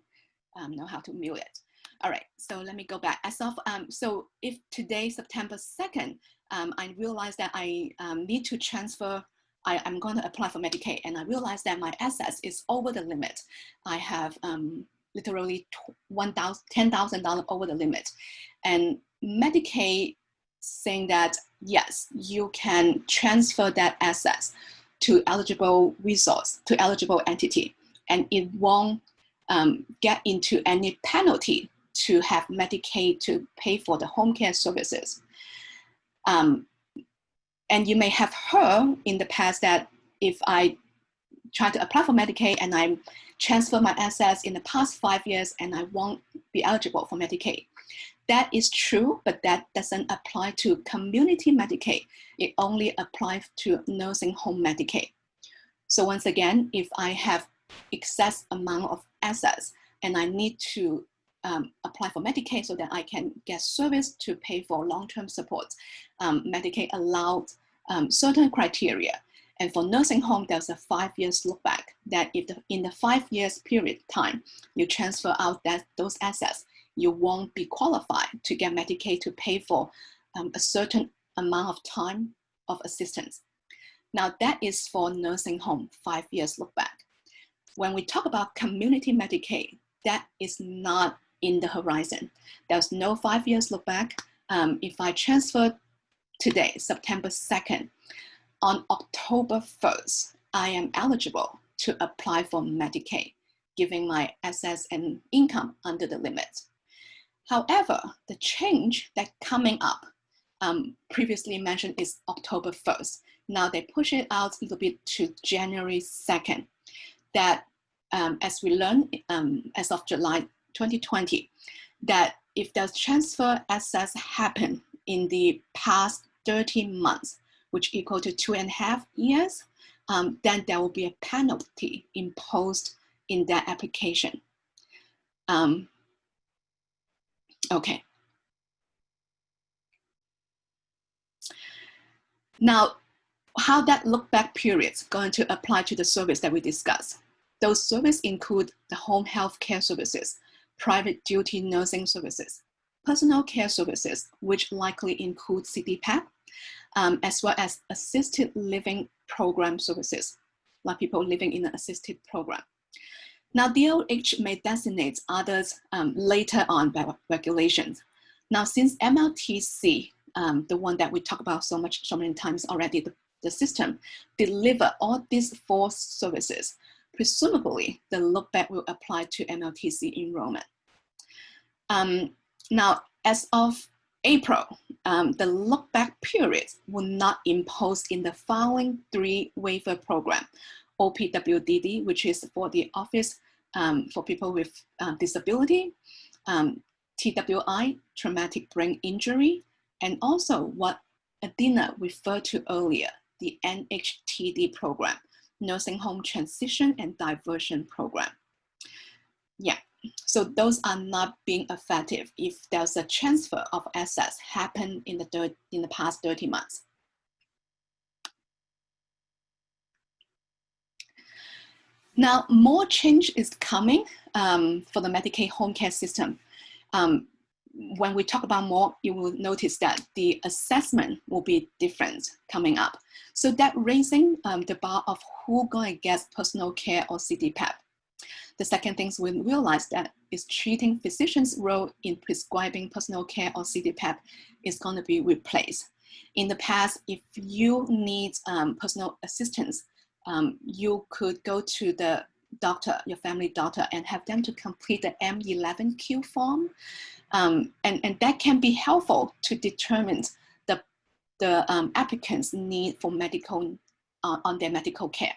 know how to mute it. All right, so let me go back. As of, so if today, September 2nd, I realize that I need to transfer, I'm going to apply for Medicaid, and I realize that my assets is over the limit. I have literally $10,000 over the limit. And Medicaid saying that, yes, you can transfer that assets to eligible resource, to eligible entity, and it won't get into any penalty to have Medicaid to pay for the home care services. And you may have heard in the past that if I try to apply for Medicaid and I transfer my assets in the past 5 years and I won't be eligible for Medicaid. That is true, but that doesn't apply to community Medicaid. It only applies to nursing home Medicaid. So once again, if I have excess amount of assets and I need to apply for Medicaid so that I can get service to pay for long-term support, Medicaid allows certain criteria. And for nursing home, there's a 5 years look back that if in the 5 years period time, you transfer out those assets, you won't be qualified to get Medicaid to pay for a certain amount of time of assistance. Now that is for nursing home, 5 years look back. When we talk about community Medicaid, that is not in the horizon. There's no 5 years look back. If I transfer today, September 2nd, on October 1st, I am eligible to apply for Medicaid, giving my assets and income under the limit. However, the change that coming up, previously mentioned is October 1st. Now they push it out a little bit to January 2nd. That as we learned as of July 2020, that if the transfer assets happen in the past 30 months, which equal to 2.5 years, then there will be a penalty imposed in that application. Okay. Now, how that look back period is going to apply to the service that we discussed. Those services include the home health care services, private duty nursing services, personal care services, which likely include CDPAP, as well as assisted living program services, like people living in an assisted program. Now, DOH may designate others later on by regulations. Now, since MLTC, the one that we talk about so many times already, the system deliver all these 4 services, presumably the look back will apply to MLTC enrollment. Now, as of April, the look back period will not impose in the following 3 waiver program: OPWDD, which is for the Office for People with Disability, TWI, Traumatic Brain Injury, and also what Adina referred to earlier, the NHTD program, Nursing Home Transition and Diversion Program. Yeah, so those are not being effective if there's a transfer of assets happen in the past 30 months. Now, more change is coming for the Medicaid home care system. When we talk about more, you will notice that the assessment will be different coming up. So that raising the bar of who gonna get personal care or CDPAP. The second thing we realize that is treating physician's role in prescribing personal care or CDPAP is going to be replaced. In the past, if you need personal assistance, you could go to the doctor, your family doctor, and have them to complete the M11Q form. And that can be helpful to determine the applicant's need for medical, on their medical care.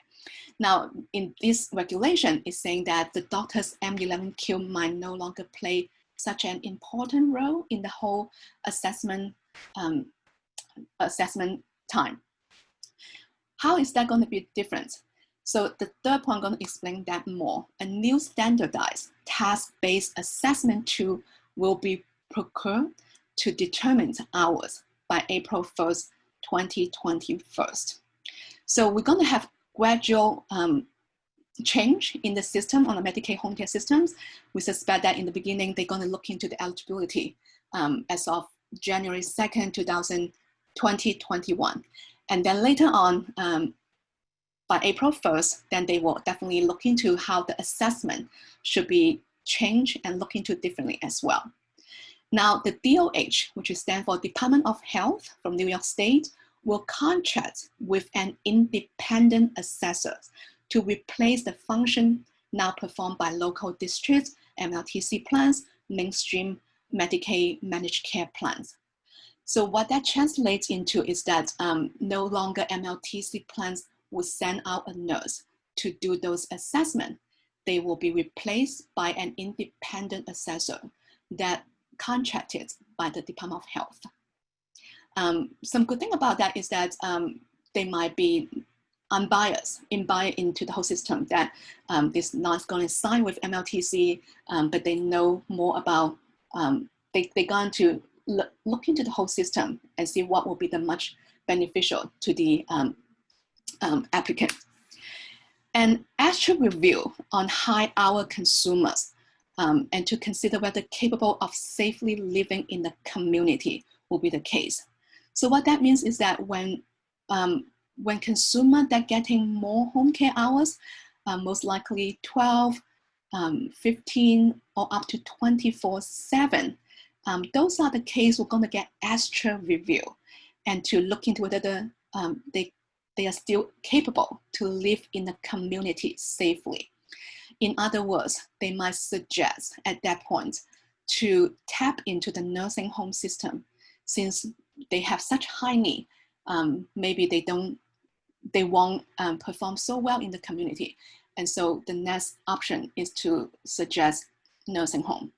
Now, in this regulation, it's saying that the doctor's M11Q might no longer play such an important role in the whole assessment time. How is that going to be different? So the third point, I'm going to explain that more. A new standardized task-based assessment tool will be procured to determine hours by April 1st, 2021. So we're going to have gradual change in the system on the Medicaid home care systems. We suspect that in the beginning, they're going to look into the eligibility as of January 2nd, 2021. And then later on, by April 1st, then they will definitely look into how the assessment should be changed and look into differently as well. Now, the DOH, which stands for Department of Health from New York State, will contract with an independent assessor to replace the function now performed by local districts, MLTC plans, mainstream Medicaid managed care plans. So what that translates into is that no longer MLTC plans will send out a nurse to do those assessments. They will be replaced by an independent assessor that contracted by the Department of Health. Some good thing about that is that they might be unbiased, into the whole system, that this not going to sign with MLTC, but they know more about, they're going to look into the whole system and see what will be the much beneficial to the applicant. An extra review on high-hour consumers and to consider whether capable of safely living in the community will be the case. So what that means is that when consumers that getting more home care hours, most likely 12, 15, or up to 24/7, those are the cases we're going to get extra review and to look into whether they are still capable to live in the community safely. In other words, they might suggest at that point to tap into the nursing home system, since they have such high need. Maybe they won't perform so well in the community. And so the next option is to suggest nursing home.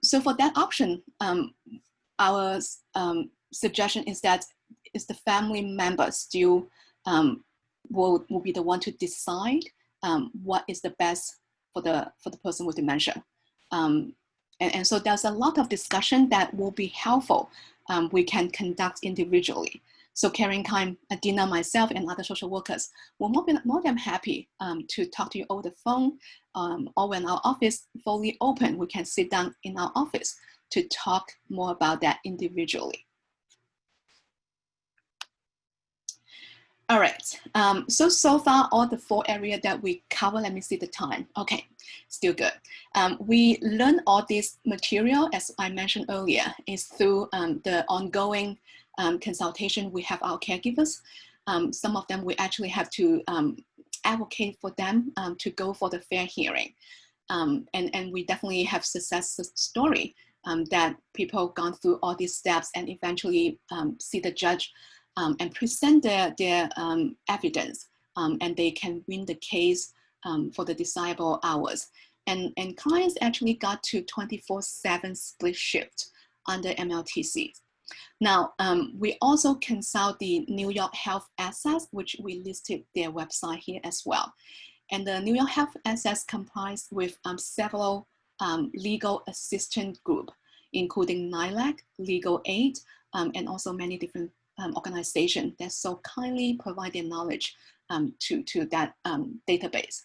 So for that option, our suggestion is that is the family member still will be the one to decide what is the best for the person with dementia. And so there's a lot of discussion that will be helpful we can conduct individually. So Karen Kime, Adina, myself, and other social workers will more than happy to talk to you over the phone, or when our office fully open, we can sit down in our office to talk more about that individually. All right, so far all the 4 areas that we cover, let me see the time. Okay, still good. We learn all this material, as I mentioned earlier, is through the ongoing consultation we have our caregivers. Some of them we actually have to advocate for them to go for the fair hearing. And we definitely have success story that people gone through all these steps and eventually see the judge and present their evidence, and they can win the case for the desirable hours. And clients actually got to 24/7 split shift under MLTC. Now, we also consult the New York Health Access, which we listed their website here as well. And the New York Health Access complies with several legal assistance groups, including NILAC, Legal Aid, and also many different organizations that so kindly provide their knowledge to that database.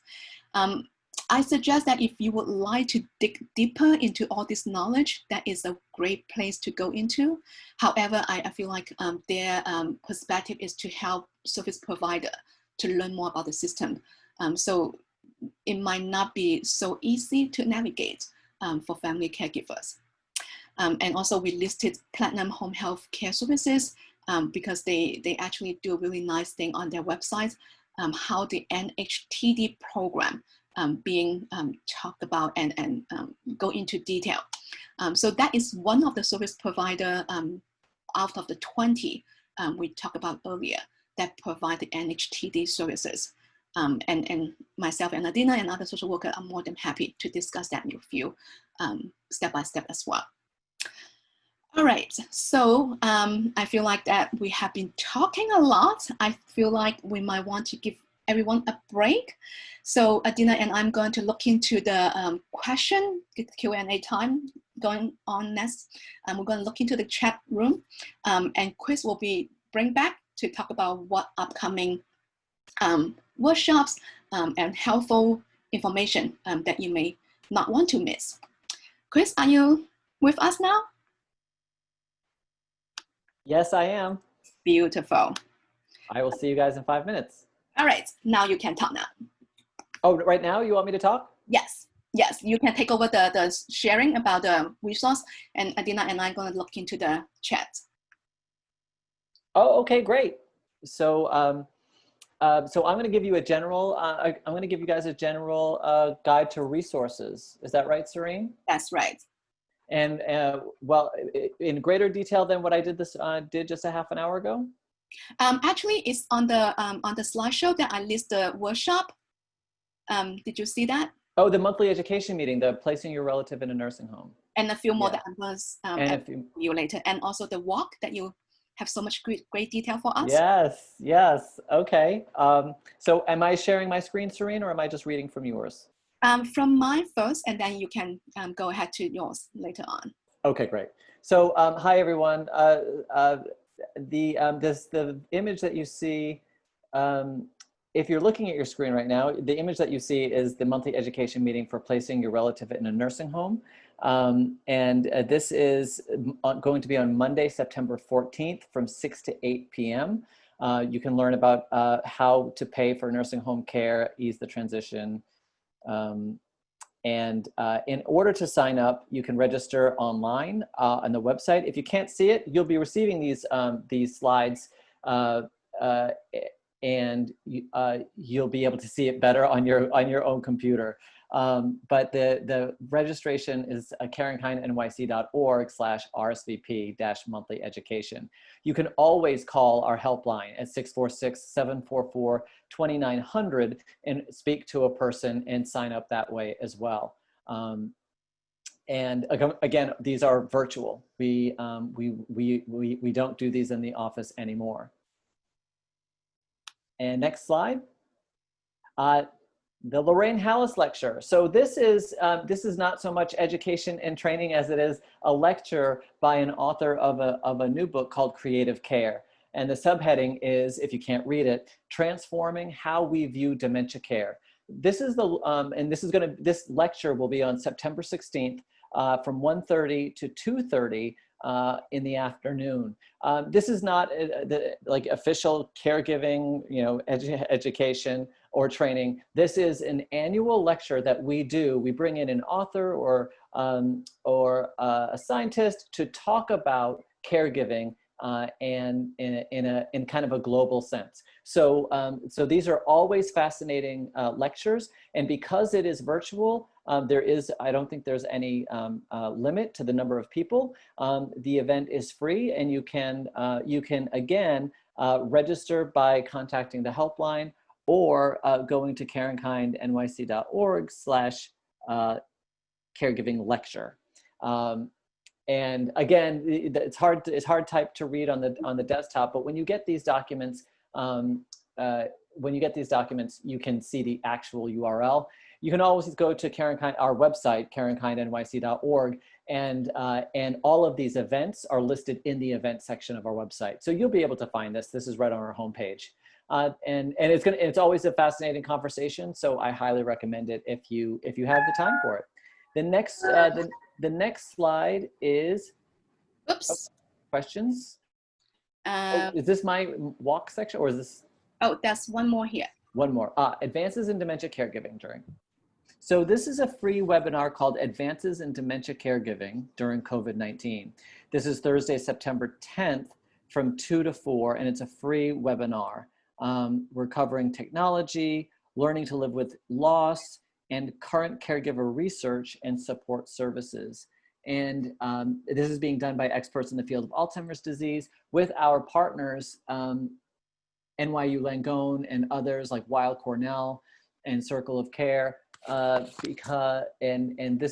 I suggest that if you would like to dig deeper into all this knowledge, that is a great place to go into. However, I feel like their perspective is to help service provider to learn more about the system. So it might not be so easy to navigate for family caregivers. And also we listed Platinum Home Health Care Services because they actually do a really nice thing on their website, how the NHTD program being talked about and go into detail. So that is one of the service provider out of the 20 we talked about earlier that provide the NHTD services. And myself and Adina and other social workers are more than happy to discuss that with you step by step as well. All right, so I feel like that we have been talking a lot. I feel like we might want to give everyone a break. So Adina and I'm going to look into the question, Q&A time going on next. We're going to look into the chat room and Chris will be bring back to talk about what upcoming workshops and helpful information that you may not want to miss. Chris, are you with us now? Yes, I am. Beautiful. I will see you guys in 5 minutes. All right, now you can talk now. Oh, right now you want me to talk? Yes, yes, you can take over the sharing about the resource, and Adina and I are going to look into the chat. Oh, okay, great. So, so I'm going to give you a general. I'm going to give you guys a general guide to resources. Is that right, Serene? That's right. And well, in greater detail than what I did just a half an hour ago. Actually, it's on the slideshow that I list the workshop. Did you see that? Oh, the monthly education meeting, the placing your relative in a nursing home. And a few more Yeah. that I'm going to you later. And also the walk that you have so much great detail for us. Yes, yes. Okay. So am I sharing my screen, Serene, or am I just reading from yours? From mine first, and then you can go ahead to yours later on. Okay, great. So hi, everyone. The image that you see, if you're looking at your screen right now, the image that you see is the monthly education meeting for placing your relative in a nursing home. This is going to be on Monday, September 14th from 6 to 8 p.m. You can learn about how to pay for nursing home care, ease the transition. In order to sign up, you can register online on the website. If you can't see it, you'll be receiving these slides and you'll be able to see it better on your own computer. But the registration is careandkindnyc.org/RSVP-monthly education. You can always call our helpline at 646-744-2900 and speak to a person and sign up that way as well. And again, these are virtual. We don't do these in the office anymore. And next slide. The Lorraine Hallis lecture. So this is not so much education and training as it is a lecture by an author of a new book called Creative Care. And the subheading is, if you can't read it, Transforming How We View Dementia Care. This is this lecture will be on September 16th from 1:30 to 2:30 in the afternoon. This is not like official caregiving, education or training. This is an annual lecture that we do. We bring in an author or a scientist to talk about caregiving and in kind of a global sense. So these are always fascinating lectures, and because it is virtual, I don't think there's any limit to the number of people. The event is free, and you can again register by contacting the helpline or going to careandkindnyc.org/caregiving lecture. And again, it's hard type to read on the desktop, but when you get these documents, you can see the actual URL. You can always go to our website, careandkindnyc.org, and all of these events are listed in the event section of our website. So you'll be able to find this. This is right on our homepage. And it's always a fascinating conversation. So I highly recommend it if you have the time for it. The next slide is questions. Is this my walk section or is this? Oh, that's one more here. one more. Advances in Dementia Caregiving during. So this is a free webinar called Advances in Dementia Caregiving during COVID-19. This is Thursday, September 10th from 2 to 4, and it's a free webinar. We're covering technology, learning to live with loss, and current caregiver research and support services. And this is being done by experts in the field of Alzheimer's disease with our partners, NYU Langone and others like Weill Cornell and Circle of Care. This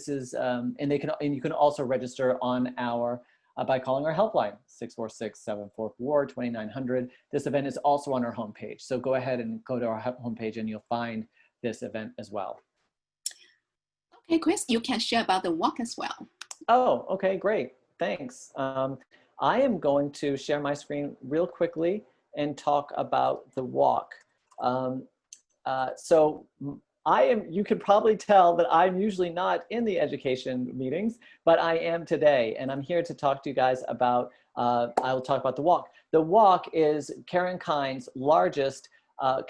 is and you can also register on our by calling our helpline 646-744-2900. This event is also on our homepage, so go ahead and go to our homepage and you'll find this event as well. Okay, Chris, you can share about the walk as well. Oh, okay, great, thanks. I am going to share my screen real quickly and talk about the walk. You could probably tell that I'm usually not in the education meetings, but I am today, and I'm here to talk to you guys about, I will talk about the walk. The walk is Karen Kind's largest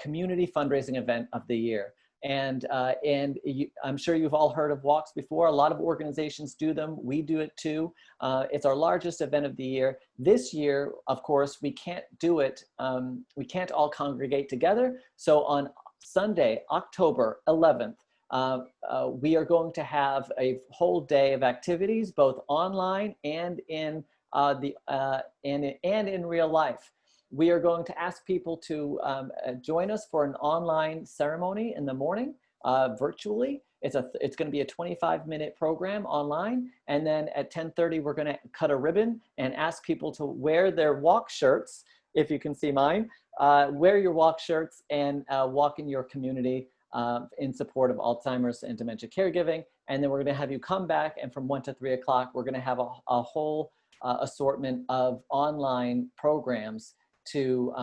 community fundraising event of the year. And I'm sure you've all heard of walks before. A lot of organizations do them. We do it too. It's our largest event of the year. This year, of course, we can't do it. We can't all congregate together. So on Sunday, October 11th, we are going to have a whole day of activities, both online and in in real life. We are going to ask people to join us for an online ceremony in the morning, virtually. It's going to be a 25-minute program online, and then at 10:30 we're going to cut a ribbon and ask people to wear their walk shirts. If you can see mine, wear your walk shirts and walk in your community in support of Alzheimer's and dementia caregiving. And then we're going to have you come back, and from 1 to 3 o'clock, we're going to have a whole assortment of online programs to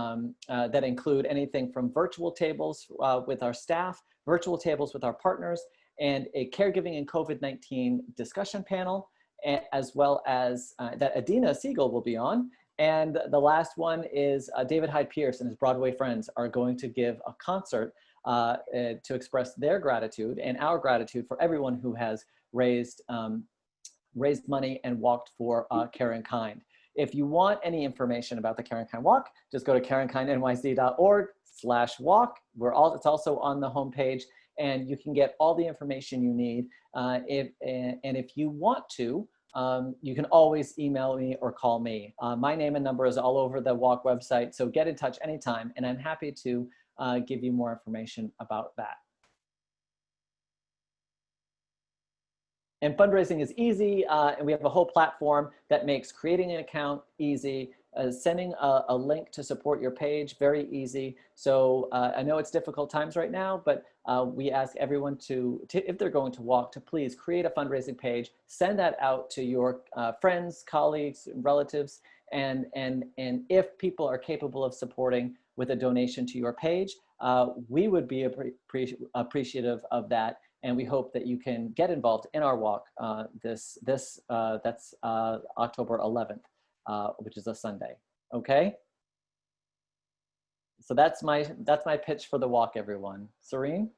that include anything from virtual tables with our staff, virtual tables with our partners, and a caregiving and COVID-19 discussion panel, as well as that Adina Siegel will be on. And the last one is David Hyde Pierce and his Broadway friends are going to give a concert to express their gratitude and our gratitude for everyone who has raised money and walked for Karen Kind. If you want any information about the Karen Kind Walk, just go to karenkindnyc.org/walk. It's also on the homepage, and you can get all the information you need. If you want to, you can always email me or call me. My name and number is all over the walk website, so get in touch anytime, and I'm happy to give you more information about that. And fundraising is easy, and we have a whole platform that makes creating an account easy, sending a link to support your page very easy. So I know it's difficult times right now, but we ask everyone to, if they're going to walk, to please create a fundraising page, send that out to your friends, colleagues, relatives, and if people are capable of supporting with a donation to your page, we would be appreciative of that. And we hope that you can get involved in our walk that's October 11th, which is a Sunday. Okay. So that's my pitch for the walk, everyone. Serene?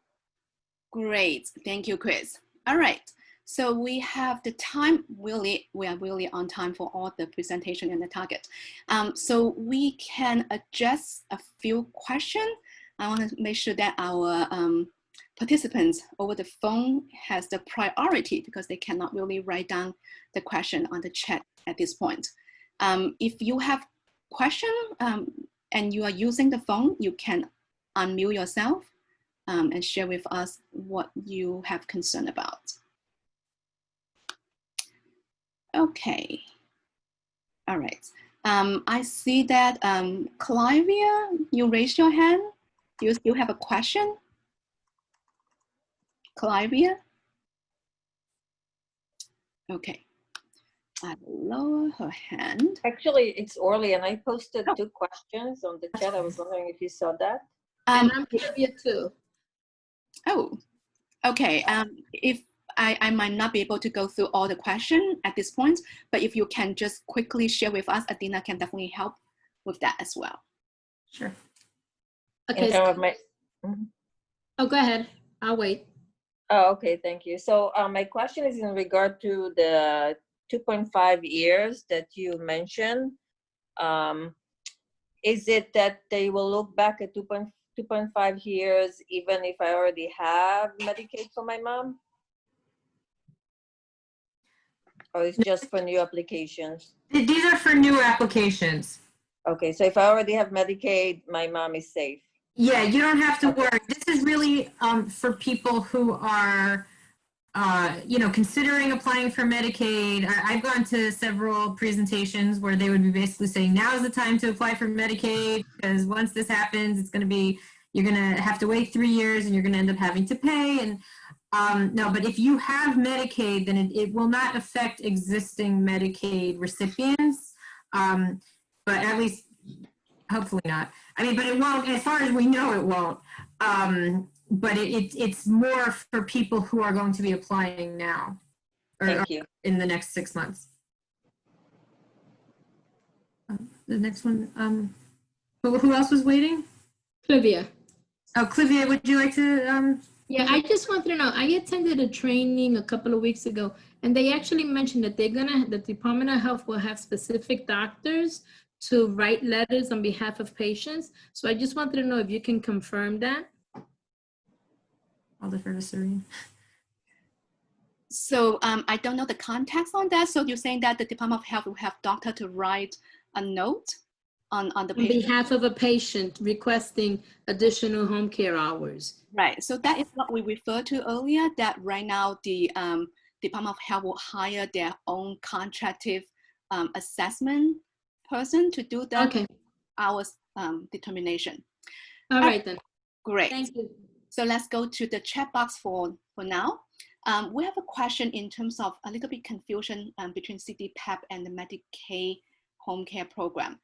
Great, thank you, Chris. All right, so we have the time, we are really on time for all the presentation and the target. So we can address a few questions. I want to make sure that our participants over the phone has the priority because they cannot really write down the question on the chat at this point. If you have question and you are using the phone, you can unmute yourself and share with us what you have concern about. Okay, all right. I see that Clivia, you raised your hand. Do you still have a question? Clivia? Okay, I will lower her hand. Actually, it's Orly, and I posted 2 questions on the chat. I was wondering if you saw that. And I'm Clivia too. Oh, okay. If I might not be able to go through all the questions at this point, but if you can just quickly share with us, Adina can definitely help with that as well. Sure. Okay. Oh, go ahead. I'll wait. Oh, okay, thank you. So my question is in regard to the 2.5 years that you mentioned. Is it that they will look back at 2.5 years even if I already have Medicaid for my mom? Or it's just for new applications? These are for new applications. Okay, so if I already have Medicaid, my mom is safe. Yeah, you don't have to worry. This is really for people who are, considering applying for Medicaid. I've gone to several presentations where they would be basically saying, now is the time to apply for Medicaid, because once this happens, it's going to be, you're going to have to wait 3 years and you're going to end up having to pay. And no, but if you have Medicaid, then it will not affect existing Medicaid recipients. But at least, hopefully not. I mean, but it won't, as far as we know, it won't. But it's more for people who are going to be applying now. Or Thank you. in the next 6 months. The next one, who else was waiting? Clivia. Oh, Clivia, would you like to? Yeah, I just wanted to know, I attended a training a couple of weeks ago, and they actually mentioned that the Department of Health will have specific doctors to write letters on behalf of patients. So I just wanted to know if you can confirm that. I'll defer to Serene. So I don't know the context on that. So you're saying that the Department of Health will have doctor to write a note on the On patient? behalf of a patient requesting additional home care hours. Right. So that is what we referred to earlier, that right now the Department of Health will hire their own contractive assessment person to do that Okay. hours determination. All right then. Great. Thank you. So let's go to the chat box for now. We have a question in terms of a little bit confusion between CDPAP and the Medicaid home care program.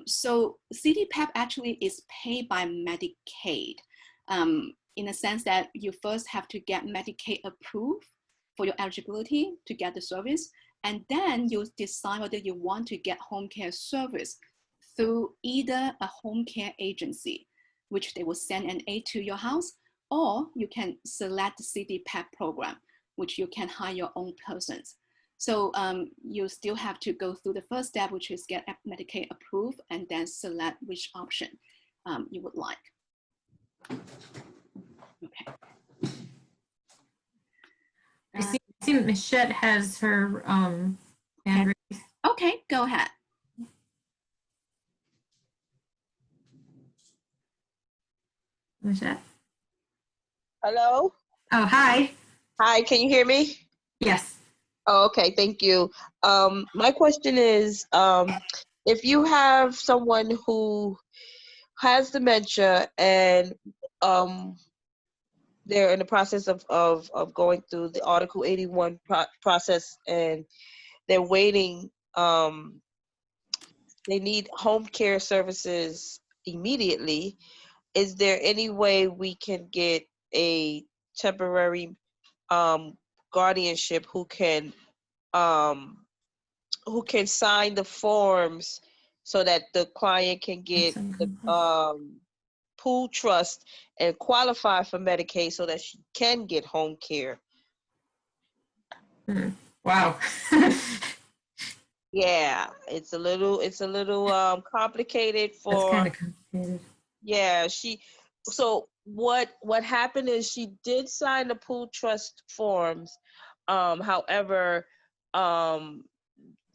So CDPAP actually is paid by Medicaid in a sense that you first have to get Medicaid approved for your eligibility to get the service. And then you decide whether you want to get home care service through either a home care agency, which they will send an aide to your house, or you can select the CDPAP program, which you can hire your own persons. So you still have to go through the first step, which is get Medicaid approved, and then select which option you would like. Okay. I see Michelle has her hand raised. Okay, go ahead. Michelle? Hello? Oh, hi. Hi, can you hear me? Yes. Oh, okay, thank you. My question is, if you have someone who has dementia and they're in the process of going through the Article 81 process and they're waiting, they need home care services immediately, is there any way we can get a temporary guardianship who can sign the forms so that the client can get the pool trust and qualify for Medicaid so that she can get home care? Wow. Yeah, it's a little complicated for. That's kind of complicated. Yeah, so what happened is she did sign the pool trust forms. However, the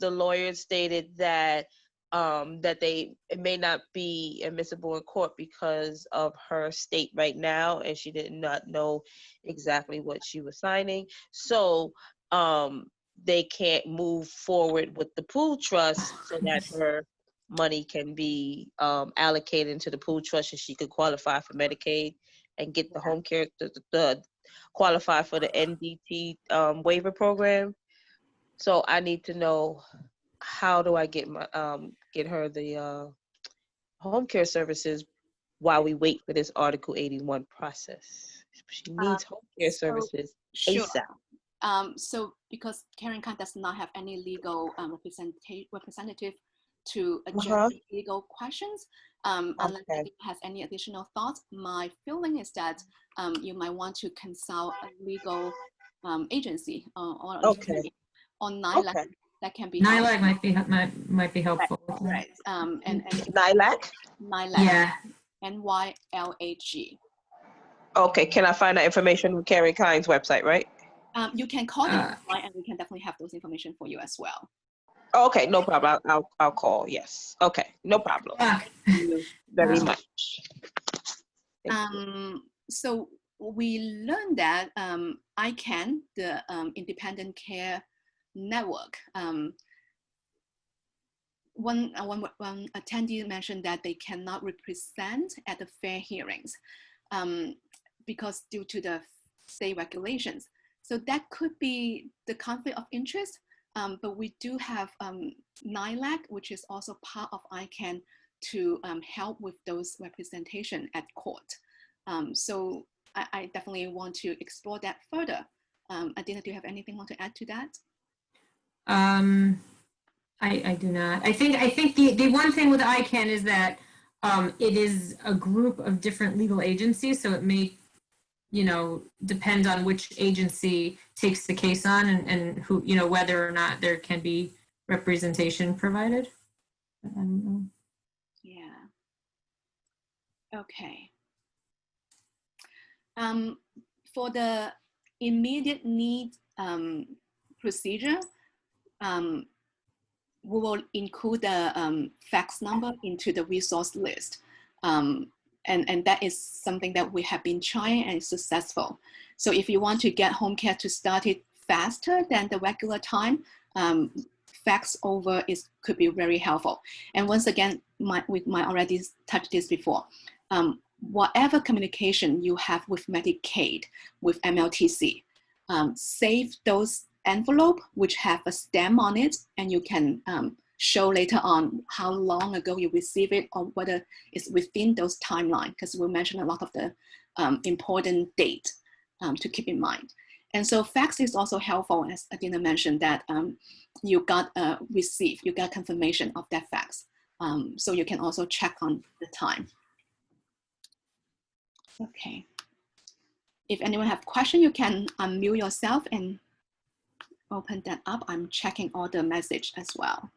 lawyer stated that it may not be admissible in court because of her state right now, and she did not know exactly what she was signing. So they can't move forward with the pool trust so that her money can be allocated into the pool trust and she could qualify for Medicaid and get the home care, the qualify for the NDT waiver program. So I need to know, how do I get her the home care services while we wait for this Article 81 process? She needs home care services ASAP. So because Karen Khan does not have any legal representative to address legal questions, Unless Okay. anyone has any additional thoughts, my feeling is that you might want to consult a legal agency or Okay. or NILAC. Okay. That can be NILAC might be helpful. right. And Lilac? NILAC, Yeah. NYLAG. Okay. Can I find that information on Carrie Klein's website, right? You can call them online, and we can definitely have those information for you as well. Okay, no problem. I'll call. Yes. Okay, no problem. Thank you very much. Thank you. So we learned that ICANN, the Independent Care Network, one attendee mentioned that they cannot represent at the fair hearings because due to the state regulations. So that could be the conflict of interest, but we do have NILAC, which is also part of ICANN, to help with those representation at court. So I definitely want to explore that further. Adina, do you have anything you want to add to that? I do not. I think the one thing with ICANN is that it is a group of different legal agencies, so it may, depend on which agency takes the case on and who, whether or not there can be representation provided. I don't know. Yeah. Okay. For the immediate need procedure, we will include the fax number into the resource list. And that is something that we have been trying and successful. So if you want to get home care to start it faster than the regular time, fax over could be very helpful. And once again, we might already touched this before. Whatever communication you have with Medicaid, with MLTC, save those envelope which have a stamp on it, and you can show later on how long ago you receive it or whether it's within those timelines, because we mentioned a lot of the important date to keep in mind. And so fax is also helpful, as Adina mentioned, that you got a receipt, you got confirmation of that fax. So you can also check on the time. Okay. If anyone have question, you can unmute yourself and open that up. I'm checking all the message as well.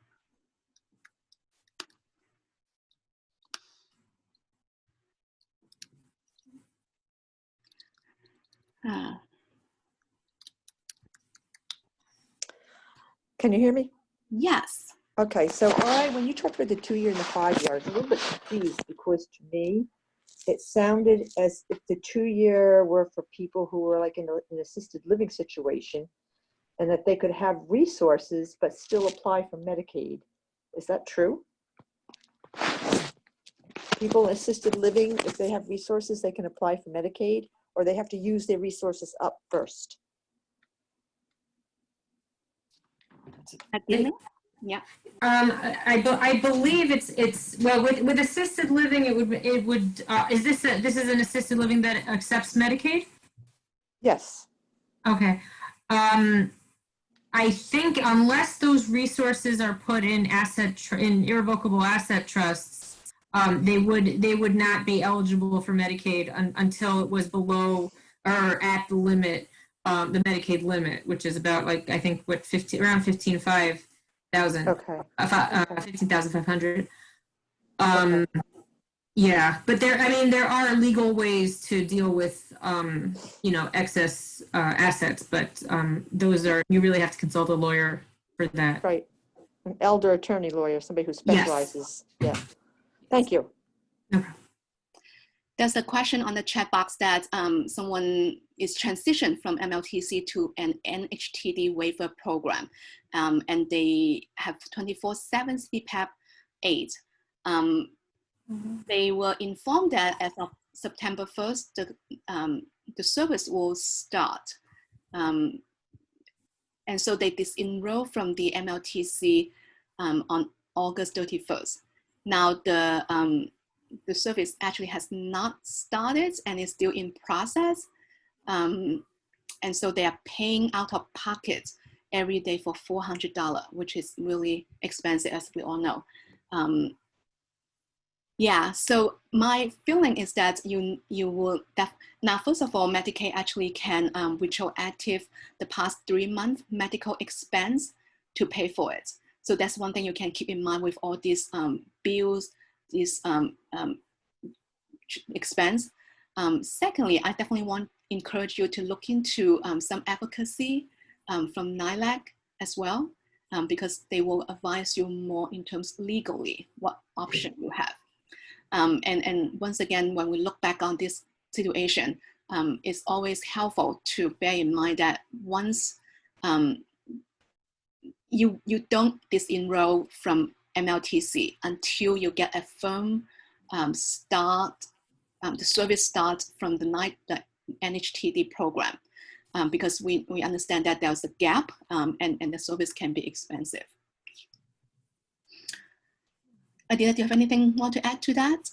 Can you hear me? Yes. Okay, so when you talked about the 2 year and the 5 year, I was a little bit confused because to me, it sounded as if the 2 year were for people who were like in an assisted living situation and that they could have resources but still apply for Medicaid. Is that true? People in assisted living, if they have resources, they can apply for Medicaid, or they have to use their resources up first? Adina? Yeah. I believe it's well with assisted living it would is this an assisted living that accepts Medicaid? Yes. Okay. I think unless those resources are put in in irrevocable asset trusts, they would not be eligible for Medicaid until it was below or at the limit, the Medicaid limit, which is about like I think what around 15,500. Okay. 15,500. Okay. Yeah, but there are legal ways to deal with excess assets, but those are, you really have to consult a lawyer for that. Right. An elder attorney lawyer, somebody who specializes. Yes. Yeah. Thank you. No problem. There's a question on the chat box that someone is transitioned from MLTC to an NHTD waiver program, and they have 24/7 CPAP aid. They were informed that as of September 1st, the service will start. And so they disenroll from the MLTC on August 31st. Now the service actually has not started and is still in process. And so they are paying out of pocket every day for $400, which is really expensive, as we all know. Yeah, so my feeling is that you will, now first of all, Medicaid actually can retroactive the past 3 months medical expense to pay for it. So that's one thing you can keep in mind with all these bills, these expense. Secondly, I definitely want to encourage you to look into some advocacy from NILAC as well, because they will advise you more in terms legally what option you have. And once again, when we look back on this situation, it's always helpful to bear in mind that once you don't disenroll from MLTC until you get a firm start, the service starts from the NHTD program, because we understand that there's a gap and the service can be expensive. Adina, do you have anything more to add to that?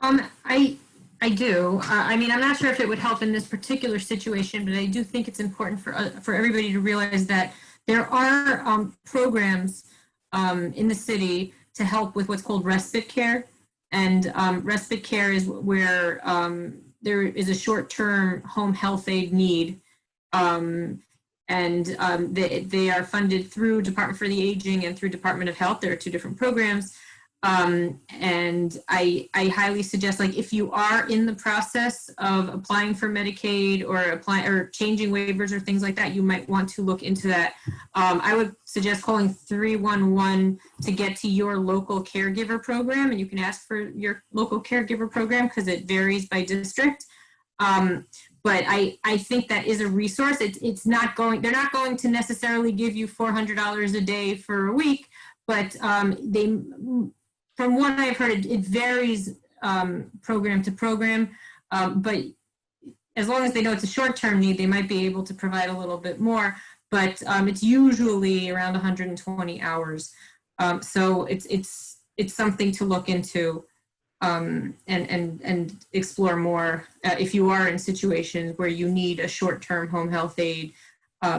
I do. I mean, I'm not sure if it would help in this particular situation, but I do think it's important for everybody to realize that there are programs in the city to help with what's called respite care. And respite care is where there is a short-term home health aid need. They are funded through Department for the Aging and through Department of Health. There are two different programs. And I highly suggest, like, if you are in the process of applying for Medicaid or changing waivers or things like that, you might want to look into that. I would suggest calling 311 to get to your local caregiver program, and you can ask for your local caregiver program because it varies by district. But I think that is a resource. They're not going to necessarily give you $400 a day for a week, but from what I've heard, it varies program to program, but as long as they know it's a short-term need, they might be able to provide a little bit more, but it's usually around 120 hours. So it's something to look into and explore more if you are in situations where you need a short-term home health aid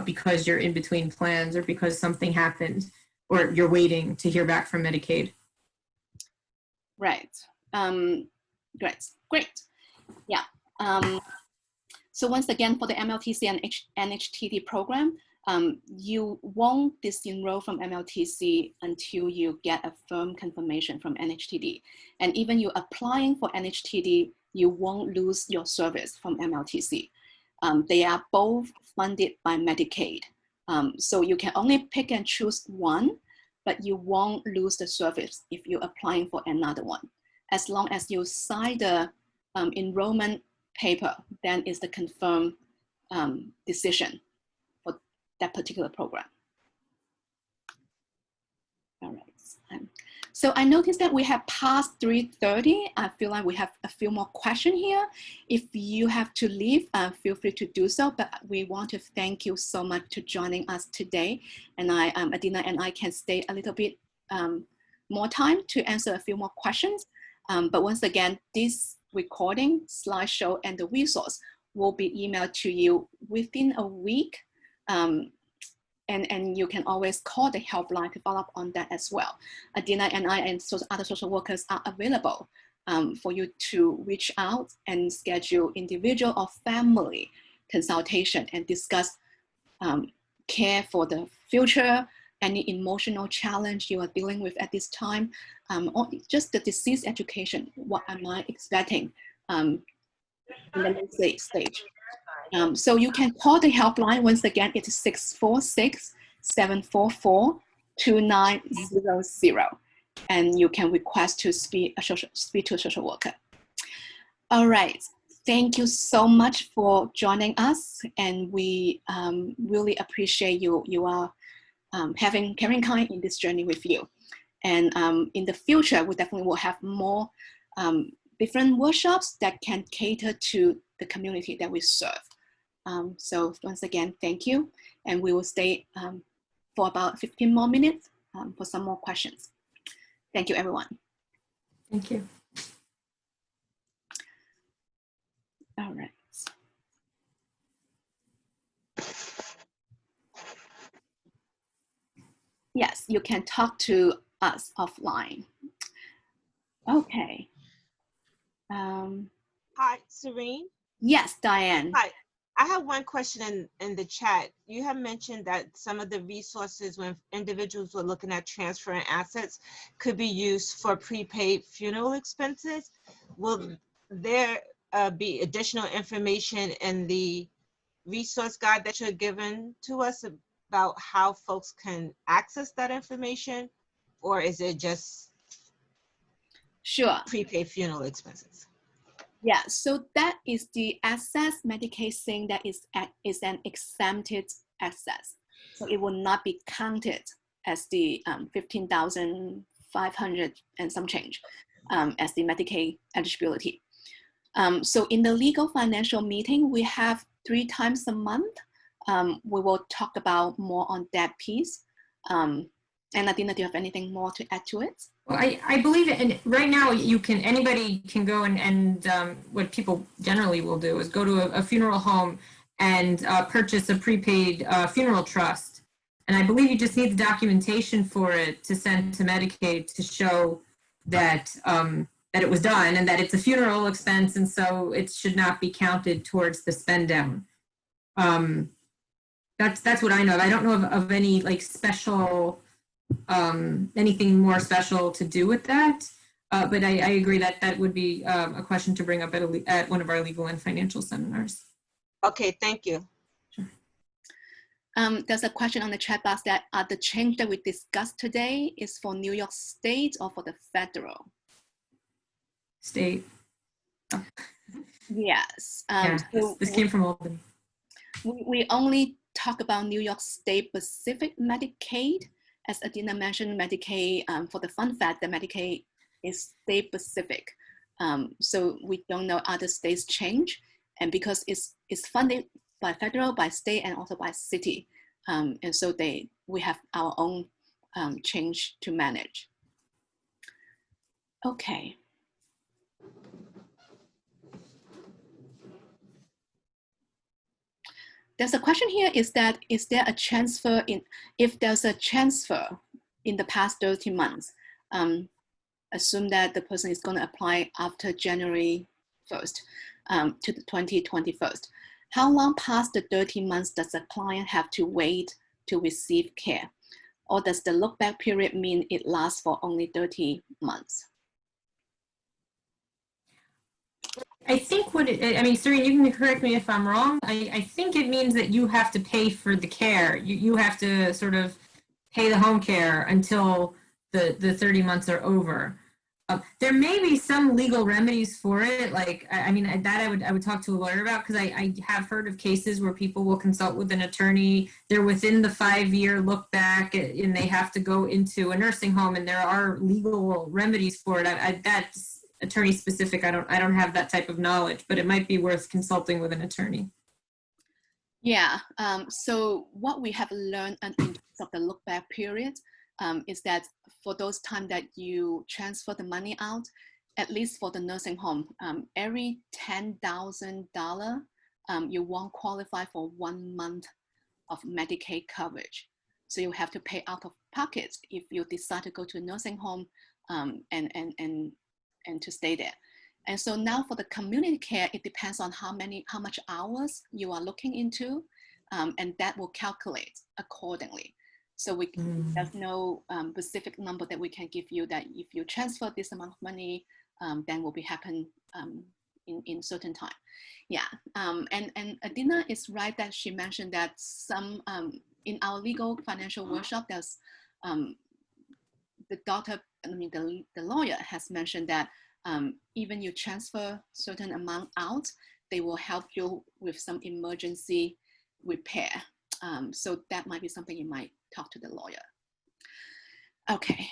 because you're in between plans or because something happened or you're waiting to hear back from Medicaid. Right. Great. Yeah. So once again, for the MLTC and NHTD program, you won't disenroll from MLTC until you get a firm confirmation from NHTD. And even you applying for NHTD, you won't lose your service from MLTC. They are both funded by Medicaid. So you can only pick and choose one, but you won't lose the service if you're applying for another one. As long as you sign the enrollment paper, then it's the confirmed decision for that particular program. All right. So I noticed that we have passed 3:30. I feel like we have a few more questions here. If you have to leave, feel free to do so, but we want to thank you so much for joining us today. And Adina and I can stay a little bit more time to answer a few more questions. But once again, this recording, slideshow, and the resource will be emailed to you within a week. And you can always call the helpline to follow up on that as well. Adina and I and other social workers are available for you to reach out and schedule individual or family consultation and discuss care for the future, any emotional challenge you are dealing with at this time, or just the disease education. What am I expecting in the next stage? So you can call the helpline. Once again, it's 646-744-2900. And you can request to speak to a social worker. All right. Thank you so much for joining us. And we really appreciate you are carrying kind in this journey with you. And in the future, we definitely will have more different workshops that can cater to the community that we serve. So once again, thank you. And we will stay for about 15 more minutes for some more questions. Thank you, everyone. Thank you. All right. Yes, you can talk to us offline. Okay. Hi, Serene. Yes, Diane. Hi. I have one question in the chat. You have mentioned that some of the resources when individuals were looking at transferring assets could be used for prepaid funeral expenses. Will there be additional information in the resource guide that you're given to us about how folks can access that information? Or is it just Sure. prepaid funeral expenses? Yeah, so that is the access Medicaid saying that is an exempted access. So it will not be counted as the 15,500 and some change as the Medicaid eligibility. So in the legal financial meeting, we have 3 times a month. We will talk about more on that piece. And Adina, do you have anything more to add to it? Well, I believe it, and right now anybody can go and what people generally will do is go to a funeral home and purchase a prepaid funeral trust. And I believe you just need the documentation for it to send to Medicaid to show that that it was done and that it's a funeral expense, and so it should not be counted towards the spend down. That's what I know. I don't know of any like special anything more special to do with that. But I agree that that would be a question to bring up at one of our legal and financial seminars. Okay, thank you. Sure. There's a question on the chat box that the change that we discussed today is for New York State or for the federal? State. Oh. Yes. Yeah, So this came from Albany. we only talk about New York State specific Medicaid. As Adina mentioned, Medicaid, for the fun fact that Medicaid is state specific. So we don't know other states change. And because it's funded by federal, by state, and also by city. And so we have our own change to manage. Okay. There's a question here, is there a transfer if there's a transfer in the past 30 months, assume that the person is going to apply after January 1st to the 2021. How long past the 30 months does the client have to wait to receive care? Or does the look back period mean it lasts for only 30 months? I think I mean, Serene, you can correct me if I'm wrong. I think it means that you have to pay for the care. You have to sort of pay the home care until the 30 months are over. There may be some legal remedies for it. Like, I mean, that I would talk to a lawyer about, because I have heard of cases where people will consult with an attorney. They're within the 5-year look back and they have to go into a nursing home, and there are legal remedies for it. That's attorney specific. I don't have that type of knowledge, but it might be worth consulting with an attorney. Yeah, so what we have learned in terms of the look back period is that for those time that you transfer the money out, at least for the nursing home, every $10,000, you won't qualify for 1 month of Medicaid coverage. So you have to pay out of pocket if you decide to go to a nursing home and to stay there. And so now for the community care, it depends on how much hours you are looking into, and that will calculate accordingly. So there's no specific number that we can give you that if you transfer this amount of money, then will be happen in certain time. Yeah, and Adina is right that she mentioned that some, in our legal financial workshop, there's the doctor, the lawyer has mentioned that even you transfer certain amount out, they will help you with some emergency repair. So that might be something you might talk to the lawyer. Okay.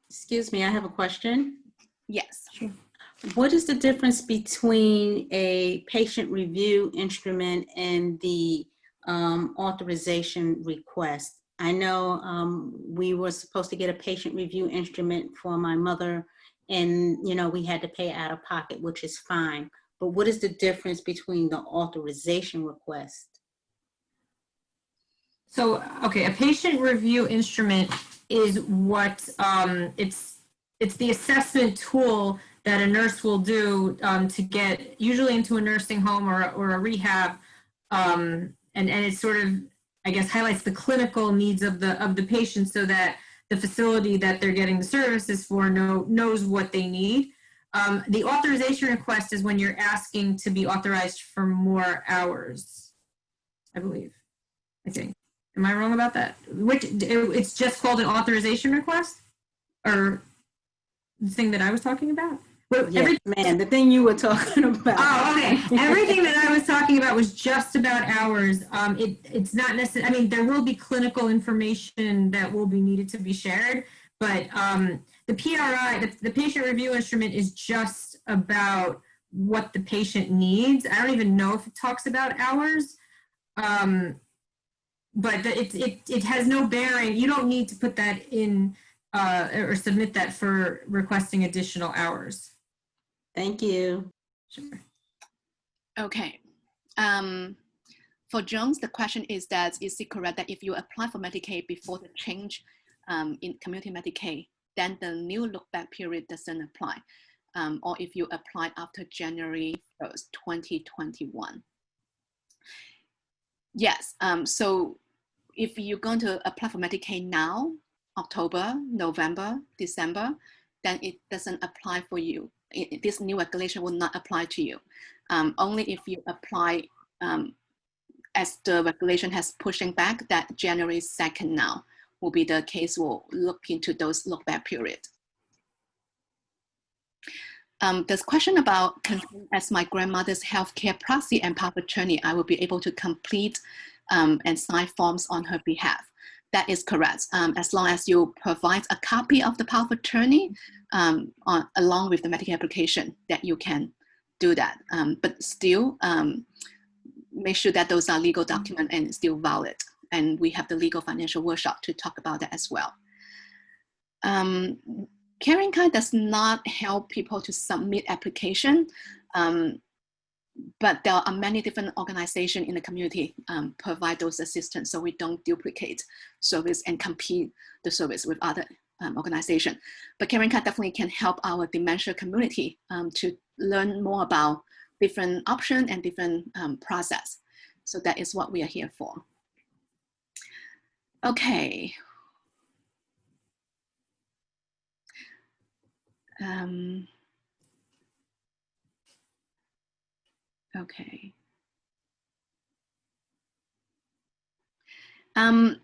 Excuse me, I have a question. Yes. Sure. What is the difference between a patient review instrument and the authorization request? I know we were supposed to get a patient review instrument for my mother, and we had to pay out of pocket, which is fine. But what is the difference between the authorization request? So, okay, a patient review instrument is what it's the assessment tool that a nurse will do to get usually into a nursing home or a rehab. And it sort of, I guess, highlights the clinical needs of the patient so that the facility that they're getting the services for knows what they need. The authorization request is when you're asking to be authorized for more hours, I believe, I think. Am I wrong about that? It's just called an authorization request? Or the thing that I was talking about? Yes, ma'am, the thing you were talking about. Oh, okay. Everything that I was talking about was just about hours. It's not necessary. I mean, there will be clinical information that will be needed to be shared, but the PRI, the patient review instrument, is just about what the patient needs. I don't even know if it talks about hours, but it has no bearing. You don't need to put that in or submit that for requesting additional hours. Thank you. Sure. Okay. For Jones, the question is that, is it correct that if you apply for Medicaid before the change in community Medicaid, then the new look back period doesn't apply? Or if you apply after January 1st, 2021? Yes, so if you're going to apply for Medicaid now, October, November, December, then it doesn't apply for you. This new regulation will not apply to you. Only if you apply as the regulation has pushing back that January 2nd now will be the case. We'll look into those look back period. This question about as my grandmother's healthcare proxy and power of attorney, I will be able to complete and sign forms on her behalf. That is correct. As long as you provide a copy of the power of attorney along with the Medicaid application, that you can do that. But still, make sure that those are legal documents and still valid. And we have the legal financial workshop to talk about that as well. Caring Kind does not help people to submit application, but there are many different organizations in the community provide those assistance, so we don't duplicate service and compete the service with other organizations. But Caring Kind definitely can help our dementia community to learn more about different options and different process. So that is what we are here for. Okay. Okay.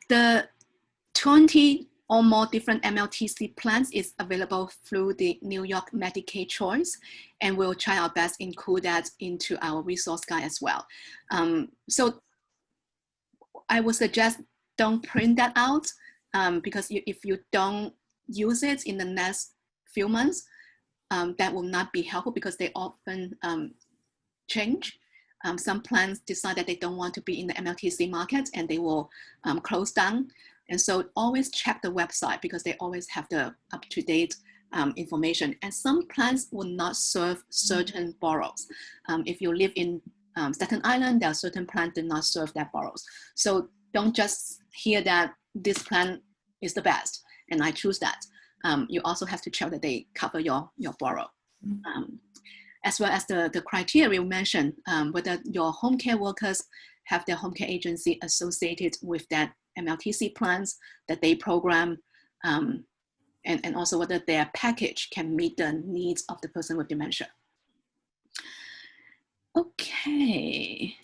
The 20 or more different MLTC plans is available through the New York Medicaid Choice, and we'll try our best to include that into our resource guide as well. So I would suggest don't print that out because if you don't use it in the next few months, that will not be helpful because they often change. Some plans decide that they don't want to be in the MLTC market and they will close down. And so always check the website because they always have the up-to-date information. And some plans will not serve certain boroughs. If you live in Staten Island, there are certain plans that do not serve that boroughs. So don't just hear that this plan is the best and I choose that. You also have to check that they cover your borough. As well as the criteria we mentioned, whether your home care workers have their home care agency associated with that MLTC plans that they program, and also whether their package can meet the needs of the person with dementia. Okay.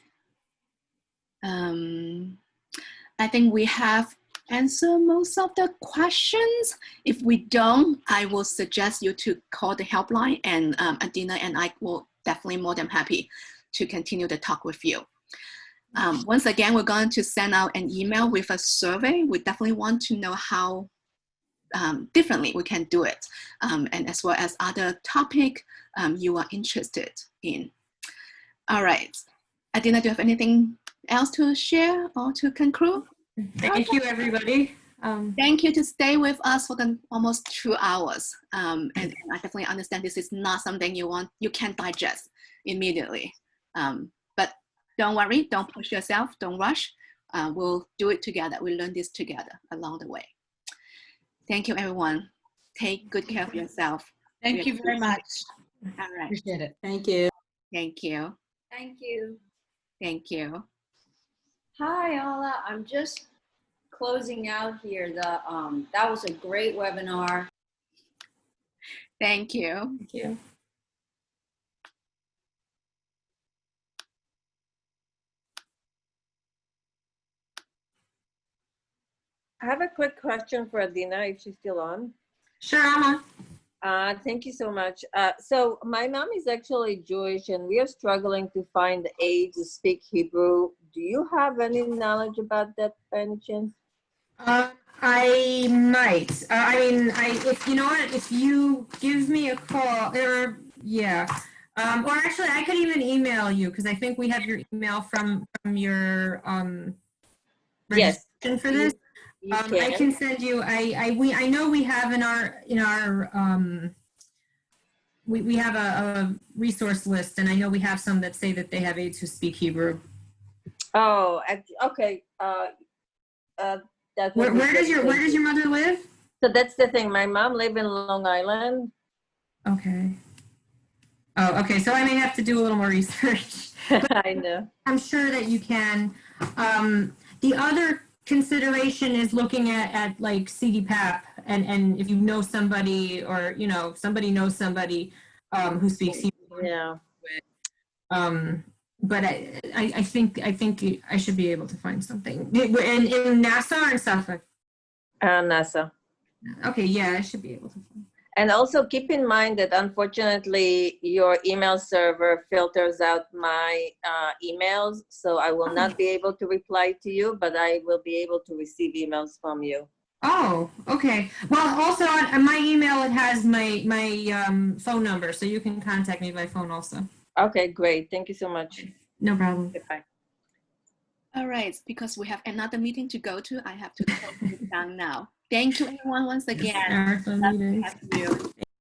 I think we have answered most of the questions. If we don't, I will suggest you to call the helpline, and Adina and I will definitely more than happy to continue the talk with you. Once again, we're going to send out an email with a survey. We definitely want to know how differently we can do it, and as well as other topic you are interested in. All right, Adina, do you have anything else to share or to conclude? Thank you, everybody. Thank you to stay with us for almost 2 hours. And I definitely understand this is not something you can digest immediately. But don't worry, don't push yourself, don't rush. We'll do it together. We'll learn this together along the way. Thank you, everyone. take good care of yourself. Thank We you very much. All right. Appreciate it. Thank you. Thank you. Thank you. Thank you. Hi, Ola. I'm just closing out here. That was a great webinar. Thank you. Thank you. I have a quick question for Adina, if she's still on. Sure, Alma. Thank you so much. So my mom is actually Jewish, and we are struggling to find aides to speak Hebrew. Do you have any knowledge about that by any chance? I might. If you know what, if you give me a call, or yeah, or actually, I could even email you because I think we have your email from your Yes. registration for this. You I can send you. I know we have in our we have a resource list, and I know we have some that say that they have aides who speak Hebrew. Oh, okay. Where does your mother live? So that's the thing. My mom lives in Long Island. Okay. Oh, okay. So I may have to do a little more research. I know. I'm sure that you can. The other consideration is looking at like CDPAP, and if you know somebody, or somebody knows somebody who speaks Hebrew. Yeah. But I think I should be able to find something. In Nassau or in Suffolk? Nassau. Okay, yeah, I should be able to find. And also keep in mind that unfortunately your email server filters out my emails, so I will not be able to reply to you, but I will be able to receive emails from you. Oh, okay. Well, also on my email, it has my phone number, so you can contact me by phone also. Okay, great. Thank you so much. No problem. Goodbye. All right, because we have another meeting to go to, I have to close it down now. Thank you, everyone, once again. Marathon Love to meetings. have you.